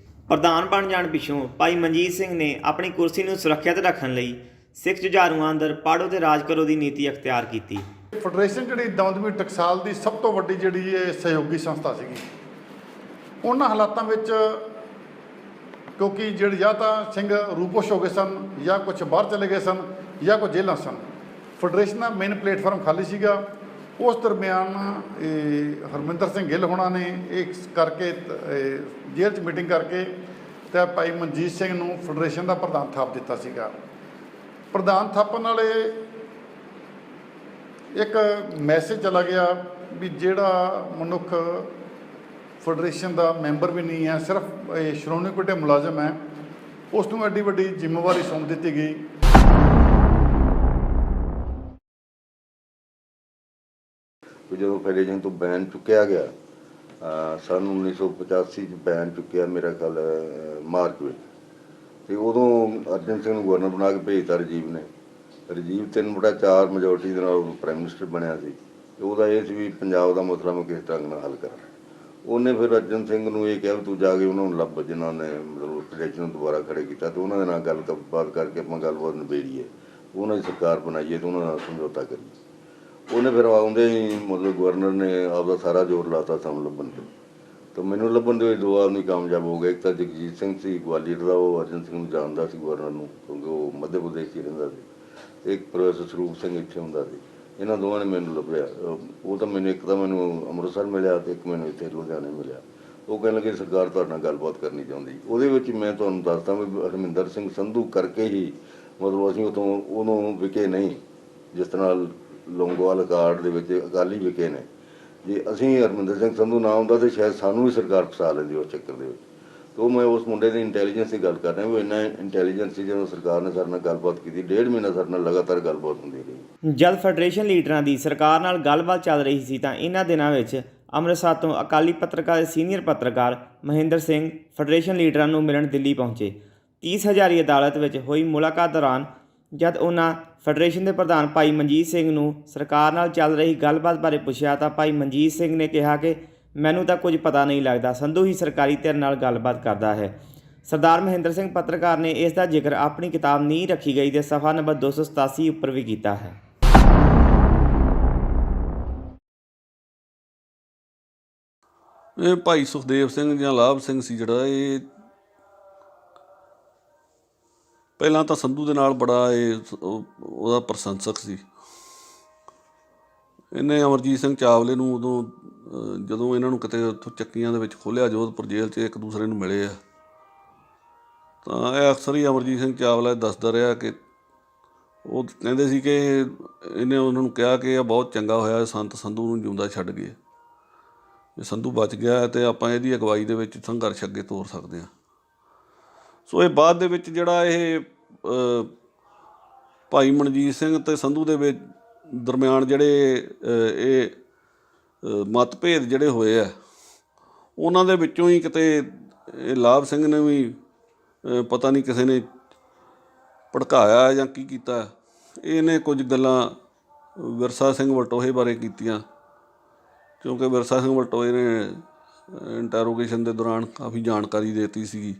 ਪ੍ਰਧਾਨ ਬਣ ਜਾਣ ਪਿੱਛੋਂ ਭਾਈ ਮਨਜੀਤ ਸਿੰਘ ਨੇ ਆਪਣੀ ਕੁਰਸੀ ਨੂੰ ਸੁਰੱਖਿਅਤ ਰੱਖਣ ਲਈ ਸਿੱਖ ਜੁਝਾਰੂਆਂ ਅੰਦਰ ਪਾੜੋ ਤੇ ਰਾਜ ਕਰੋ ਦੀ ਨੀਤੀ ਅਖਤਿਆਰ ਕੀਤੀ। ਫੈਡਰੇਸ਼ਨ ਜਿਹੜੀ ਦਮਦਮੀ ਟਕਸਾਲ ਦੀ ਸਭ ਤੋਂ ਵੱਡੀ ਜਿਹੜੀ ਇਹ ਸਹਿਯੋਗੀ ਸੰਸਥਾ ਸੀਗੀ, ਉਹਨਾਂ ਹਾਲਾਤਾਂ ਵਿੱਚ ਕਿਉਂਕਿ ਜਿਹੜੇ ਜਾਂ ਤਾਂ ਸਿੰਘ ਰੂਪੋਸ਼ ਹੋ ਗਏ ਸਨ ਜਾਂ ਕੁਝ ਬਾਹਰ ਚਲੇ ਗਏ ਸਨ ਜਾਂ ਕੋਈ ਜੇਲ੍ਹਾਂ ਸਨ, ਫੈਡਰੇਸ਼ਨ ਦਾ ਮੇਨ ਪਲੇਟਫਾਰਮ ਖਾਲੀ ਸੀਗਾ। ਉਸ ਦਰਮਿਆਨ ਹਰਮਿੰਦਰ ਸਿੰਘ ਗਿੱਲ ਹੋਣਾ ਨੇ ਇਹ ਕਰਕੇ ਜੇਲ੍ਹ 'ਚ ਮੀਟਿੰਗ ਕਰਕੇ ਤੇ ਭਾਈ ਮਨਜੀਤ ਸਿੰਘ ਨੂੰ ਫੈਡਰੇਸ਼ਨ ਦਾ ਪ੍ਰਧਾਨ ਥਾਪ ਦਿੱਤਾ ਸੀਗਾ। ਪ੍ਰਧਾਨ ਥਾਪਣ ਵਾਲੇ ਇੱਕ ਮੈਸੇਜ ਚਲਾ ਗਿਆ ਵੀ ਜਿਹੜਾ ਮਨੁੱਖ ਫੈਡਰੇਸ਼ਨ ਦਾ ਮੈਂਬਰ ਵੀ ਨਹੀਂ ਹੈ, ਸਿਰਫ ਸ਼੍ਰੋਮਣੀ ਕਮੇਟੀ ਮੁਲਾਜ਼ਮ ਹੈ, ਉਸ ਨੂੰ ਐਡੀ ਵੱਡੀ ਜ਼ਿੰਮੇਵਾਰੀ ਸੌਂਪ ਦਿੱਤੀ ਗਈ। ਜਦੋਂ ਫੈਡਰੇਸ਼ਨ ਤੋਂ ਬੈਨ ਚੁੱਕਿਆ ਗਿਆ ਸੰਨ 1985 'ਚ ਬੈਨ ਚੁੱਕਿਆ ਮੇਰਾ ਖਿਆਲ ਮਾਰਚ ਵਿੱਚ, ਅਤੇ ਉਦੋਂ ਅਰਜਨ ਸਿੰਘ ਨੂੰ ਗਵਰਨਰ ਬਣਾ ਕੇ ਭੇਜਤਾ ਰਾਜੀਵ ਨੇ। ਰਾਜੀਵ 3/4 ਮੈਜੋਰਟੀ ਦੇ ਨਾਲ ਪ੍ਰਾਈਮ ਮਿਨਿਸਟਰ ਬਣਿਆ ਸੀ, ਅਤੇ ਉਹਦਾ ਇਹ ਸੀ ਵੀ ਪੰਜਾਬ ਦਾ ਮਸਲਾ ਮੈਂ ਕਿਸ ਢੰਗ ਨਾਲ ਹੱਲ ਕਰਾਂ। ਉਹਨੇ ਫਿਰ ਅਰਜਨ ਸਿੰਘ ਨੂੰ ਇਹ ਕਿਹਾ ਵੀ ਤੂੰ ਜਾ ਕੇ ਉਹਨਾਂ ਨੂੰ ਲੱਭ ਜਿਨ੍ਹਾਂ ਨੇ ਮਤਲਬ ਫੈਡਰੇਸ਼ਨ ਨੂੰ ਦੁਬਾਰਾ ਖੜੇ ਕੀਤਾ, ਅਤੇ ਉਹਨਾਂ ਦੇ ਨਾਲ ਗੱਲਬਾਤ ਕਰਕੇ ਆਪਾਂ ਗੱਲਬਾਤ ਨਿਬੇੜੀਏ, ਉਹਨਾਂ ਦੀ ਸਰਕਾਰ ਬਣਾਈਏ ਅਤੇ ਉਹਨਾਂ ਨਾਲ ਸਮਝੌਤਾ ਕਰੀਏ। ਉਹਨੇ ਫਿਰ ਆਉਂਦੇ ਹੀ ਮਤਲਬ ਗਵਰਨਰ ਨੇ ਆਪਦਾ ਸਾਰਾ ਜ਼ੋਰ ਲਾਤਾ ਸਾਨੂੰ ਲੱਭਣ 'ਤੇ, ਤਾਂ ਮੈਨੂੰ ਲੱਭਣ ਦੇ ਵਿੱਚ 2 ਆਦਮੀ ਕਾਮਯਾਬ ਹੋ ਗਏ। ਇੱਕ ਤਾਂ ਜਗਜੀਤ ਸਿੰਘ ਸੀ ਗਵਾਲੀਅਰ ਦਾ, ਉਹ ਅਰਜਨ ਸਿੰਘ ਨੂੰ ਜਾਣਦਾ ਸੀ ਗਵਰਨਰ ਨੂੰ, ਕਿਉਂਕਿ ਉਹ ਮੱਧ ਪ੍ਰਦੇਸ਼ 'ਚ ਰਹਿੰਦਾ ਸੀ, ਅਤੇ ਇੱਕ ਪ੍ਰੋਫੈਸਰ ਸਰੂਪ ਸਿੰਘ ਇੱਥੇ ਹੁੰਦਾ ਸੀ। ਇਹਨਾਂ ਦੋਵਾਂ ਨੇ ਮੈਨੂੰ ਲੱਭਿਆ। ਉਹ ਤਾਂ ਮੈਨੂੰ ਇੱਕ ਤਾਂ ਮੈਨੂੰ ਅੰਮ੍ਰਿਤਸਰ ਮਿਲਿਆ ਅਤੇ ਇੱਕ ਮੈਨੂੰ ਇੱਥੇ ਲੁਧਿਆਣੇ ਮਿਲਿਆ। ਉਹ ਕਹਿਣ ਲੱਗੇ ਸਰਕਾਰ ਤੁਹਾਡੇ ਨਾਲ ਗੱਲਬਾਤ ਕਰਨੀ ਚਾਹੁੰਦੀ। ਉਹਦੇ ਵਿੱਚ ਮੈਂ ਤੁਹਾਨੂੰ ਦੱਸਦਾ ਵੀ ਹਰਮਿੰਦਰ ਸਿੰਘ ਸੰਧੂ ਕਰਕੇ ਹੀ ਮਤਲਬ ਅਸੀਂ ਉਦੋਂ ਵਿਕੇ ਨਹੀਂ, ਜਿਸ ਤਰ੍ਹਾਂ ਲੌਂਗੋਵਾਲ ਅਕਾਰਡ ਦੇ ਵਿੱਚ ਅਕਾਲੀ ਵਿਕੇ ਨੇ। ਜੇ ਅਸੀਂ ਹਰਮਿੰਦਰ ਸਿੰਘ ਸੰਧੂ ਨਾ ਹੁੰਦਾ ਤਾਂ ਸ਼ਾਇਦ ਸਾਨੂੰ ਵੀ ਸਰਕਾਰ ਫਸਾ ਲੈਂਦੀ ਉਸ ਚੱਕਰ ਦੇ ਵਿੱਚ। ਤਾਂ ਮੈਂ ਉਸ ਮੁੰਡੇ ਦੀ ਇੰਟੈਲੀਜੈਂਸ ਦੀ ਗੱਲ ਕਰ ਰਿਹਾ, ਵੀ ਇੰਨਾ ਇੰਟੈਲੀਜੈਂਸ ਸੀ। ਜਦੋਂ ਸਰਕਾਰ ਨੇ ਸਾਡੇ ਨਾਲ ਗੱਲਬਾਤ ਕੀਤੀ, 1.5 ਮਹੀਨਾ ਸਾਡੇ ਨਾਲ ਲਗਾਤਾਰ ਗੱਲਬਾਤ ਹੁੰਦੀ ਰਹੀ। ਜਦ ਫੈਡਰੇਸ਼ਨ ਲੀਡਰਾਂ ਦੀ ਸਰਕਾਰ ਨਾਲ ਗੱਲਬਾਤ ਚੱਲ ਰਹੀ ਸੀ ਤਾਂ ਇਹਨਾਂ ਦਿਨਾਂ ਵਿੱਚ ਅੰਮ੍ਰਿਤਸਰ ਤੋਂ ਅਕਾਲੀ ਪੱਤਰਕਾਰ ਸੀਨੀਅਰ ਪੱਤਰਕਾਰ ਮਹਿੰਦਰ ਸਿੰਘ ਫੈਡਰੇਸ਼ਨ ਲੀਡਰਾਂ ਨੂੰ ਮਿਲਣ ਦਿੱਲੀ ਪਹੁੰਚੇ। 30 ਹਜ਼ਾਰੀ ਅਦਾਲਤ ਵਿੱਚ ਹੋਈ ਮੁਲਾਕਾਤ ਦੌਰਾਨ ਜਦ ਉਹਨਾਂ ਫੈਡਰੇਸ਼ਨ ਦੇ ਪ੍ਰਧਾਨ ਭਾਈ ਮਨਜੀਤ ਸਿੰਘ ਨੂੰ ਸਰਕਾਰ ਨਾਲ ਚੱਲ ਰਹੀ ਗੱਲਬਾਤ ਬਾਰੇ ਪੁੱਛਿਆ ਤਾਂ ਭਾਈ ਮਨਜੀਤ ਸਿੰਘ ਨੇ ਕਿਹਾ ਕਿ ਮੈਨੂੰ ਤਾਂ ਕੁਝ ਪਤਾ ਨਹੀਂ ਲੱਗਦਾ, ਸੰਧੂ ਹੀ ਸਰਕਾਰੀ ਧਿਰ ਨਾਲ ਗੱਲਬਾਤ ਕਰਦਾ ਹੈ। ਸਰਦਾਰ ਮਹਿੰਦਰ ਸਿੰਘ ਪੱਤਰਕਾਰ ਨੇ ਇਸ ਦਾ ਜ਼ਿਕਰ ਆਪਣੀ ਕਿਤਾਬ ਨੀਂਹ ਰੱਖੀ ਗਈ ਦੇ ਸਫਾ ਨੰਬਰ 287 ਉੱਪਰ ਵੀ ਕੀਤਾ ਹੈ। ਇਹ ਭਾਈ ਸੁਖਦੇਵ ਸਿੰਘ ਜਾਂ ਲਾਭ ਸਿੰਘ ਸੀ ਜਿਹੜਾ, ਇਹ ਪਹਿਲਾਂ ਤਾਂ ਸੰਧੂ ਦੇ ਨਾਲ ਬੜਾ ਉਹਦਾ ਪ੍ਰਸ਼ੰਸਕ ਸੀ। ਇਹਨੇ ਅਮਰਜੀਤ ਸਿੰਘ ਚਾਵਲੇ ਨੂੰ ਉਦੋਂ ਜਦੋਂ ਇਹਨਾਂ ਨੂੰ ਕਿਤੇ ਉੱਥੋਂ ਚੱਕੀਆਂ ਦੇ ਵਿੱਚ ਖੋਲ੍ਹਿਆ ਜੋਧਪੁਰ ਜੇਲ੍ਹ 'ਚ, ਇੱਕ ਦੂਸਰੇ ਨੂੰ ਮਿਲੇ ਆ, ਤਾਂ ਇਹ ਅਕਸਰ ਹੀ ਅਮਰਜੀਤ ਸਿੰਘ ਚਾਵਲਾ ਦੱਸਦਾ ਰਿਹਾ ਕਿ ਉਹ ਕਹਿੰਦੇ ਸੀ ਕਿ ਇਹਨੇ ਉਹਨਾਂ ਨੂੰ ਕਿਹਾ ਕਿ ਇਹ ਬਹੁਤ ਚੰਗਾ ਹੋਇਆ ਸੰਤ ਸੰਧੂ ਨੂੰ ਜਿਉਂਦਾ ਛੱਡ ਗਏ, ਜੇ ਸੰਧੂ ਬਚ ਗਿਆ ਅਤੇ ਆਪਾਂ ਇਹਦੀ ਅਗਵਾਈ ਦੇ ਵਿੱਚ ਸੰਘਰਸ਼ ਅੱਗੇ ਤੋਰ ਸਕਦੇ ਹਾਂ। ਸੋ ਇਹ ਬਾਅਦ ਦੇ ਵਿੱਚ ਜਿਹੜਾ ਇਹ ਭਾਈ ਮਨਜੀਤ ਸਿੰਘ ਅਤੇ ਸੰਧੂ ਦੇ ਵਿੱਚ ਦਰਮਿਆਨ ਜਿਹੜੇ ਇਹ ਮਤਭੇਦ ਜਿਹੜੇ ਹੋਏ ਆ, ਉਹਨਾਂ ਦੇ ਵਿੱਚੋਂ ਹੀ ਕਿਤੇ ਇਹ ਲਾਭ ਸਿੰਘ ਨੇ ਵੀ ਪਤਾ ਨਹੀਂ ਕਿਸੇ ਨੇ ਭੜਕਾਇਆ ਜਾਂ ਕੀ ਕੀਤਾ, ਇਹਨੇ ਕੁਝ ਗੱਲਾਂ ਵਿਰਸਾ ਸਿੰਘ ਵਲਟੋਹੇ ਬਾਰੇ ਕੀਤੀਆਂ, ਕਿਉਂਕਿ ਵਿਰਸਾ ਸਿੰਘ ਵਲਟੋਹੇ ਨੇ ਇੰਟੈਰੋਗੇਸ਼ਨ ਦੇ ਦੌਰਾਨ ਕਾਫੀ ਜਾਣਕਾਰੀ ਦੇ ਦਿੱਤੀ ਸੀਗੀ।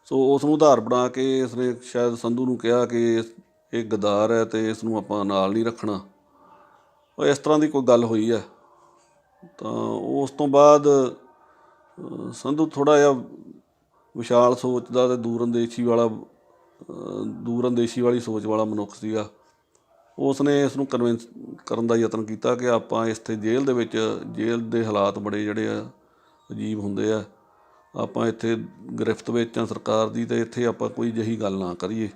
ਸੋ ਉਸ ਨੂੰ ਆਧਾਰ ਬਣਾ ਕੇ ਇਸਨੇ ਸ਼ਾਇਦ ਸੰਧੂ ਨੂੰ ਕਿਹਾ ਕਿ ਇਹ ਗਦਾਰ ਹੈ ਅਤੇ ਇਸ ਨੂੰ ਆਪਾਂ ਨਾਲ ਨਹੀਂ ਰੱਖਣਾ, ਇਸ ਤਰ੍ਹਾਂ ਦੀ ਕੋਈ ਗੱਲ ਹੋਈ ਹੈ। ਤਾਂ ਉਸ ਤੋਂ ਬਾਅਦ ਸੰਧੂ ਥੋੜ੍ਹਾ ਜਿਹਾ ਵਿਸ਼ਾਲ ਸੋਚ ਦਾ ਅਤੇ ਦੂਰਅੰਦੇਸ਼ੀ ਵਾਲੀ ਸੋਚ ਵਾਲਾ ਮਨੁੱਖ ਸੀਗਾ। ਉਸ ਨੇ ਇਸ ਨੂੰ ਕਨਵਿੰਸ ਕਰਨ ਦਾ ਯਤਨ ਕੀਤਾ ਕਿ ਆਪਾਂ ਇੱਥੇ ਜੇਲ੍ਹ ਦੇ ਵਿੱਚ, ਜੇਲ੍ਹ ਦੇ ਹਾਲਾਤ ਬੜੇ ਜਿਹੜੇ ਆ ਅਜੀਬ ਹੁੰਦੇ ਆ, ਆਪਾਂ ਇੱਥੇ ਗ੍ਰਿਫਤ ਵਿੱਚ ਆ ਸਰਕਾਰ ਦੀ, ਅਤੇ ਇੱਥੇ ਆਪਾਂ ਕੋਈ ਜਿਹੀ ਗੱਲ ਨਾ ਕਰੀਏ,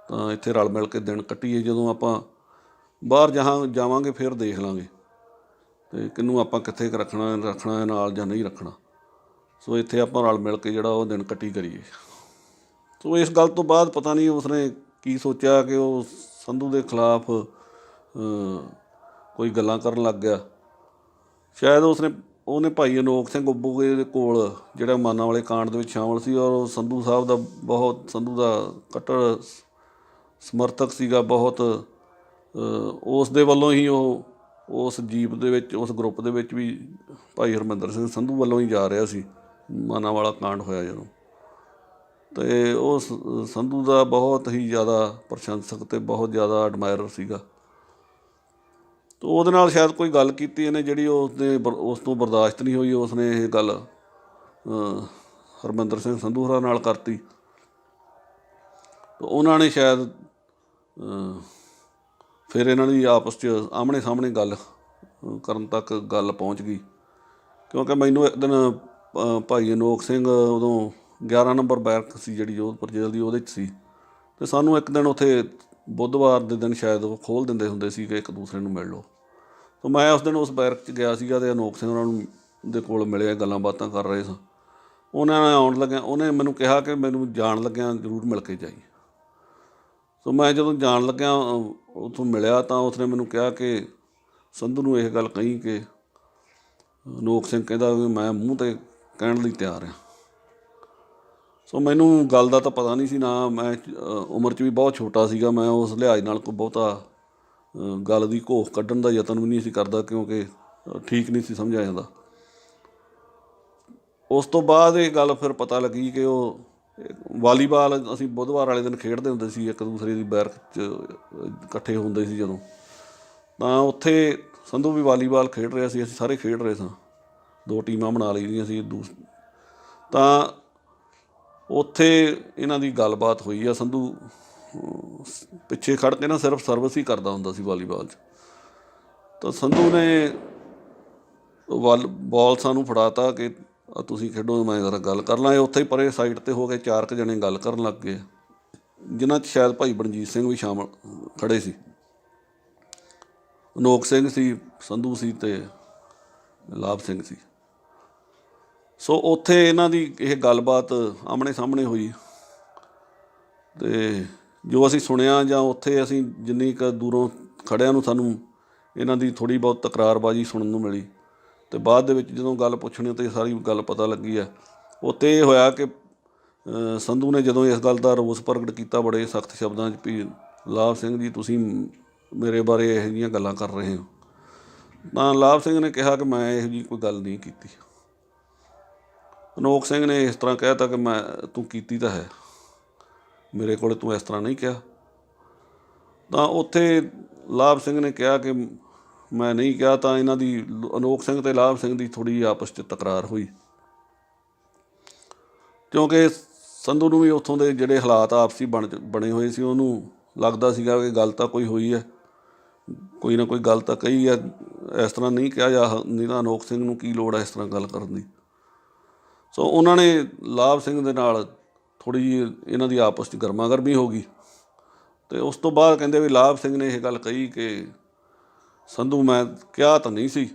ਤਾਂ ਇੱਥੇ ਰਲ ਮਿਲ ਕੇ ਦਿਨ ਕੱਟੀਏ। ਜਦੋਂ ਆਪਾਂ ਬਾਹਰ ਜਾਵਾਂਗੇ ਫਿਰ ਦੇਖ ਲਾਂਗੇ ਅਤੇ ਕਿਹਨੂੰ ਆਪਾਂ ਕਿੱਥੇ ਰੱਖਣਾ ਹੈ ਨਾਲ ਜਾਂ ਨਹੀਂ ਰੱਖਣਾ। ਸੋ ਇੱਥੇ ਆਪਾਂ ਰਲ ਮਿਲ ਕੇ ਜਿਹੜਾ ਉਹ ਦਿਨ ਕੱਟੀ ਕਰੀਏ। ਸੋ ਇਸ ਗੱਲ ਤੋਂ ਬਾਅਦ ਪਤਾ ਨਹੀਂ ਉਸਨੇ ਕੀ ਸੋਚਿਆ ਕਿ ਉਹ ਸੰਧੂ ਦੇ ਖਿਲਾਫ ਕੋਈ ਗੱਲਾਂ ਕਰਨ ਲੱਗ ਗਿਆ। ਸ਼ਾਇਦ ਉਹਨੇ ਭਾਈ ਅਨੋਖ ਸਿੰਘ ਉੱਬੂਗੇ ਦੇ ਕੋਲ, ਜਿਹੜਾ ਮਾਨਾਂ ਵਾਲੇ ਕਾਂਡ ਦੇ ਵਿੱਚ ਸ਼ਾਮਲ ਸੀ, ਔਰ ਉਹ ਸੰਧੂ ਦਾ ਕੱਟੜ ਸਮਰਥਕ ਸੀਗਾ ਬਹੁਤ। ਉਸ ਦੇ ਵੱਲੋਂ ਹੀ ਉਹ ਉਸ ਜੀਪ ਦੇ ਵਿੱਚ, ਉਸ ਗਰੁੱਪ ਦੇ ਵਿੱਚ ਵੀ ਭਾਈ ਹਰਮਿੰਦਰ ਸਿੰਘ ਸੰਧੂ ਵੱਲੋਂ ਹੀ ਜਾ ਰਿਹਾ ਸੀ ਮਾਨਾਂ ਵਾਲਾ ਕਾਂਡ ਹੋਇਆ ਜਦੋਂ। ਅਤੇ ਉਹ ਸੰਧੂ ਦਾ ਬਹੁਤ ਹੀ ਜ਼ਿਆਦਾ ਪ੍ਰਸ਼ੰਸਕ ਅਤੇ ਬਹੁਤ ਜ਼ਿਆਦਾ ਐਡਮਾਇਰਰ ਸੀਗਾ। ਅਤੇ ਉਹਦੇ ਨਾਲ ਸ਼ਾਇਦ ਕੋਈ ਗੱਲ ਕੀਤੀ ਇਹਨੇ, ਜਿਹੜੀ ਉਸ ਤੋਂ ਬਰਦਾਸ਼ਤ ਨਹੀਂ ਹੋਈ। ਉਸਨੇ ਇਹ ਗੱਲ ਹਰਮਿੰਦਰ ਸਿੰਘ ਸੰਧੂ ਹੋਰਾਂ ਨਾਲ ਕਰਤੀ। ਉਹਨਾਂ ਨੇ ਸ਼ਾਇਦ ਫਿਰ ਇਹਨਾਂ ਦੀ ਆਪਸ 'ਚ ਆਹਮਣੇ ਸਾਹਮਣੇ ਗੱਲ ਕਰਨ ਤੱਕ ਗੱਲ ਪਹੁੰਚ ਗਈ। ਕਿਉਂਕਿ ਮੈਨੂੰ ਇੱਕ ਦਿਨ ਭਾਈ ਅਨੋਖ ਸਿੰਘ ਉਦੋਂ 11 ਨੰਬਰ ਬੈਰਕ ਸੀ ਜਿਹੜੀ ਜੋਧਪੁਰ ਜੇਲ੍ਹ ਦੀ, ਉਹਦੇ 'ਚ ਸੀ, ਅਤੇ ਸਾਨੂੰ ਇੱਕ ਦਿਨ ਉੱਥੇ ਬੁੱਧਵਾਰ ਦੇ ਦਿਨ ਸ਼ਾਇਦ ਉਹ ਖੋਲ੍ਹ ਦਿੰਦੇ ਹੁੰਦੇ ਸੀ ਕਿ ਇੱਕ ਦੂਸਰੇ ਨੂੰ ਮਿਲ ਲਓ। ਤਾਂ ਮੈਂ ਉਸ ਦਿਨ ਉਸ ਬੈਰਕ 'ਚ ਗਿਆ ਸੀਗਾ ਅਤੇ ਅਨੋਖ ਸਿੰਘ ਉਹਨਾਂ ਨੂੰ ਦੇ ਕੋਲ ਮਿਲਿਆ, ਗੱਲਾਂ ਬਾਤਾਂ ਕਰ ਰਹੇ ਸਾਂ। ਉਹਨਾਂ ਨੇ ਆਉਣ ਲੱਗਿਆ, ਉਹਨੇ ਮੈਨੂੰ ਕਿਹਾ ਕਿ ਮੈਨੂੰ ਜਾਣ ਲੱਗਿਆ ਜ਼ਰੂਰ ਮਿਲ ਕੇ ਜਾਈ। ਸੋ ਮੈਂ ਜਦੋਂ ਜਾਣ ਲੱਗਿਆ ਉੱਥੋਂ ਮਿਲਿਆ ਤਾਂ ਉਸਨੇ ਮੈਨੂੰ ਕਿਹਾ ਕਿ ਸੰਧੂ ਨੂੰ ਇਹ ਗੱਲ ਕਹੀ ਕਿ ਅਨੋਖ ਸਿੰਘ ਕਹਿੰਦਾ ਵੀ ਮੈਂ ਮੂੰਹ 'ਤੇ ਕਹਿਣ ਲਈ ਤਿਆਰ ਹਾਂ। ਸੋ ਮੈਨੂੰ ਗੱਲ ਦਾ ਤਾਂ ਪਤਾ ਨਹੀਂ ਸੀ, ਨਾ ਮੈਂ ਉਮਰ 'ਚ ਵੀ ਬਹੁਤ ਛੋਟਾ ਸੀਗਾ। ਮੈਂ ਉਸ ਲਿਹਾਜ਼ ਨਾਲ ਕੋਈ ਬਹੁਤਾ ਗੱਲ ਦੀ ਘੋਖ ਕੱਢਣ ਦਾ ਯਤਨ ਵੀ ਨਹੀਂ ਸੀ ਕਰਦਾ, ਕਿਉਂਕਿ ਠੀਕ ਨਹੀਂ ਸੀ ਸਮਝਿਆ ਜਾਂਦਾ। ਉਸ ਤੋਂ ਬਾਅਦ ਇਹ ਗੱਲ ਫਿਰ ਪਤਾ ਲੱਗੀ ਕਿ ਉਹ ਵਾਲੀਬਾਲ ਅਸੀਂ ਬੁੱਧਵਾਰ ਵਾਲੇ ਦਿਨ ਖੇਡਦੇ ਹੁੰਦੇ ਸੀ, ਇੱਕ ਦੂਸਰੇ ਦੀ ਬੈਰਕ 'ਚ ਇਕੱਠੇ ਹੁੰਦੇ ਸੀ ਜਦੋਂ, ਤਾਂ ਉੱਥੇ ਸੰਧੂ ਵੀ ਵਾਲੀਬਾਲ ਖੇਡ ਰਿਹਾ ਸੀ, ਅਸੀਂ ਸਾਰੇ ਖੇਡ ਰਹੇ ਸਾਂ, 2 ਟੀਮਾਂ ਬਣਾ ਲਈ ਦੀਆਂ ਸੀ। ਤਾਂ ਉੱਥੇ ਇਹਨਾਂ ਦੀ ਗੱਲਬਾਤ ਹੋਈ ਆ। ਸੰਧੂ ਪਿੱਛੇ ਖੜ੍ਹ ਕੇ ਨਾ ਸਿਰਫ ਸਰਵਿਸ ਹੀ ਕਰਦਾ ਹੁੰਦਾ ਸੀ ਵਾਲੀਬਾਲ 'ਚ। ਤਾਂ ਸੰਧੂ ਨੇ ਬਾਲ ਸਾਨੂੰ ਫੜਾਤਾ ਕਿ ਤੁਸੀਂ ਖੇਡੋ, ਮੈਂ ਜ਼ਰਾ ਗੱਲ ਕਰ ਲਾਂ। ਇਹ ਉੱਥੇ ਹੀ ਪਰੇ ਸਾਈਡ 'ਤੇ ਹੋ ਗਏ, 4 ਕੁ ਜਣੇ ਗੱਲ ਕਰਨ ਲੱਗ ਗਏ, ਜਿਨ੍ਹਾਂ 'ਚ ਸ਼ਾਇਦ ਭਾਈ ਬਲਜੀਤ ਸਿੰਘ ਵੀ ਸ਼ਾਮਲ ਖੜ੍ਹੇ ਸੀ। ਅਨੋਖ ਸਿੰਘ ਸੀ, ਸੰਧੂ ਸੀ ਅਤੇ ਲਾਭ ਸਿੰਘ ਸੀ। ਸੋ ਉੱਥੇ ਇਹਨਾਂ ਦੀ ਇਹ ਗੱਲਬਾਤ ਆਹਮਣੇ ਸਾਹਮਣੇ ਹੋਈ, ਅਤੇ ਜੋ ਅਸੀਂ ਸੁਣਿਆ ਜਾਂ ਉੱਥੇ ਅਸੀਂ ਜਿੰਨੀ ਕੁ ਦੂਰੋਂ ਖੜ੍ਹਿਆਂ ਨੂੰ ਸਾਨੂੰ ਇਹਨਾਂ ਦੀ ਥੋੜ੍ਹੀ ਬਹੁਤ ਤਕਰਾਰਬਾਜ਼ੀ ਸੁਣਨ ਨੂੰ ਮਿਲੀ। ਅਤੇ ਬਾਅਦ ਦੇ ਵਿੱਚ ਜਦੋਂ ਗੱਲ ਪੁੱਛਣੀ 'ਤੇ ਸਾਰੀ ਗੱਲ ਪਤਾ ਲੱਗੀ ਹੈ। ਉੱਥੇ ਇਹ ਹੋਇਆ ਕਿ ਸੰਧੂ ਨੇ ਜਦੋਂ ਇਸ ਗੱਲ ਦਾ ਰੋਸ ਪ੍ਰਗਟ ਕੀਤਾ ਬੜੇ ਸਖਤ ਸ਼ਬਦਾਂ 'ਚ ਵੀ ਲਾਭ ਸਿੰਘ ਜੀ ਤੁਸੀਂ ਮੇਰੇ ਬਾਰੇ ਇਹੋ ਜਿਹੀਆਂ ਗੱਲਾਂ ਕਰ ਰਹੇ ਹੋ, ਤਾਂ ਲਾਭ ਸਿੰਘ ਨੇ ਕਿਹਾ ਕਿ ਮੈਂ ਇਹੋ ਜਿਹੀ ਕੋਈ ਗੱਲ ਨਹੀਂ ਕੀਤੀ। ਅਨੋਖ ਸਿੰਘ ਨੇ ਇਸ ਤਰ੍ਹਾਂ ਕਹਿ ਤਾ ਕਿ ਤੂੰ ਕੀਤੀ ਤਾਂ ਹੈ, ਮੇਰੇ ਕੋਲ ਤੂੰ ਇਸ ਤਰ੍ਹਾਂ ਨਹੀਂ ਕਿਹਾ। ਤਾਂ ਉੱਥੇ ਲਾਭ ਸਿੰਘ ਨੇ ਕਿਹਾ ਕਿ ਮੈਂ ਨਹੀਂ ਕਿਹਾ। ਤਾਂ ਇਹਨਾਂ ਦੀ ਅਨੋਖ ਸਿੰਘ ਅਤੇ ਲਾਭ ਸਿੰਘ ਦੀ ਥੋੜ੍ਹੀ ਆਪਸ 'ਚ ਤਕਰਾਰ ਹੋਈ, ਕਿਉਂਕਿ ਸੰਧੂ ਨੂੰ ਵੀ ਉੱਥੋਂ ਦੇ ਜਿਹੜੇ ਹਾਲਾਤ ਆਪਸੀ ਬਣੇ ਹੋਏ ਸੀ, ਉਹਨੂੰ ਲੱਗਦਾ ਸੀਗਾ ਕਿ ਗੱਲ ਤਾਂ ਕੋਈ ਹੋਈ ਹੈ, ਕੋਈ ਨਾ ਕੋਈ ਗੱਲ ਤਾਂ ਕਹੀ ਹੈ, ਇਸ ਤਰ੍ਹਾਂ ਨਹੀਂ ਕਿਹਾ ਨਹੀਂ ਤਾਂ ਅਨੋਖ ਸਿੰਘ ਨੂੰ ਕੀ ਲੋੜ ਹੈ ਇਸ ਤਰ੍ਹਾਂ ਗੱਲ ਕਰਨ ਦੀ। ਸੋ ਉਹਨਾਂ ਨੇ ਲਾਭ ਸਿੰਘ ਦੇ ਨਾਲ ਥੋੜ੍ਹੀ ਜਿਹੀ ਇਹਨਾਂ ਦੀ ਆਪਸ 'ਚ ਗਰਮਾ ਗਰਮੀ ਹੋ ਗਈ। ਅਤੇ ਉਸ ਤੋਂ ਬਾਅਦ ਕਹਿੰਦੇ ਵੀ ਲਾਭ ਸਿੰਘ ਨੇ ਇਹ ਗੱਲ ਕਹੀ ਕਿ ਸੰਧੂ ਮੈਂ ਕਿਹਾ ਤਾਂ ਨਹੀਂ ਸੀ,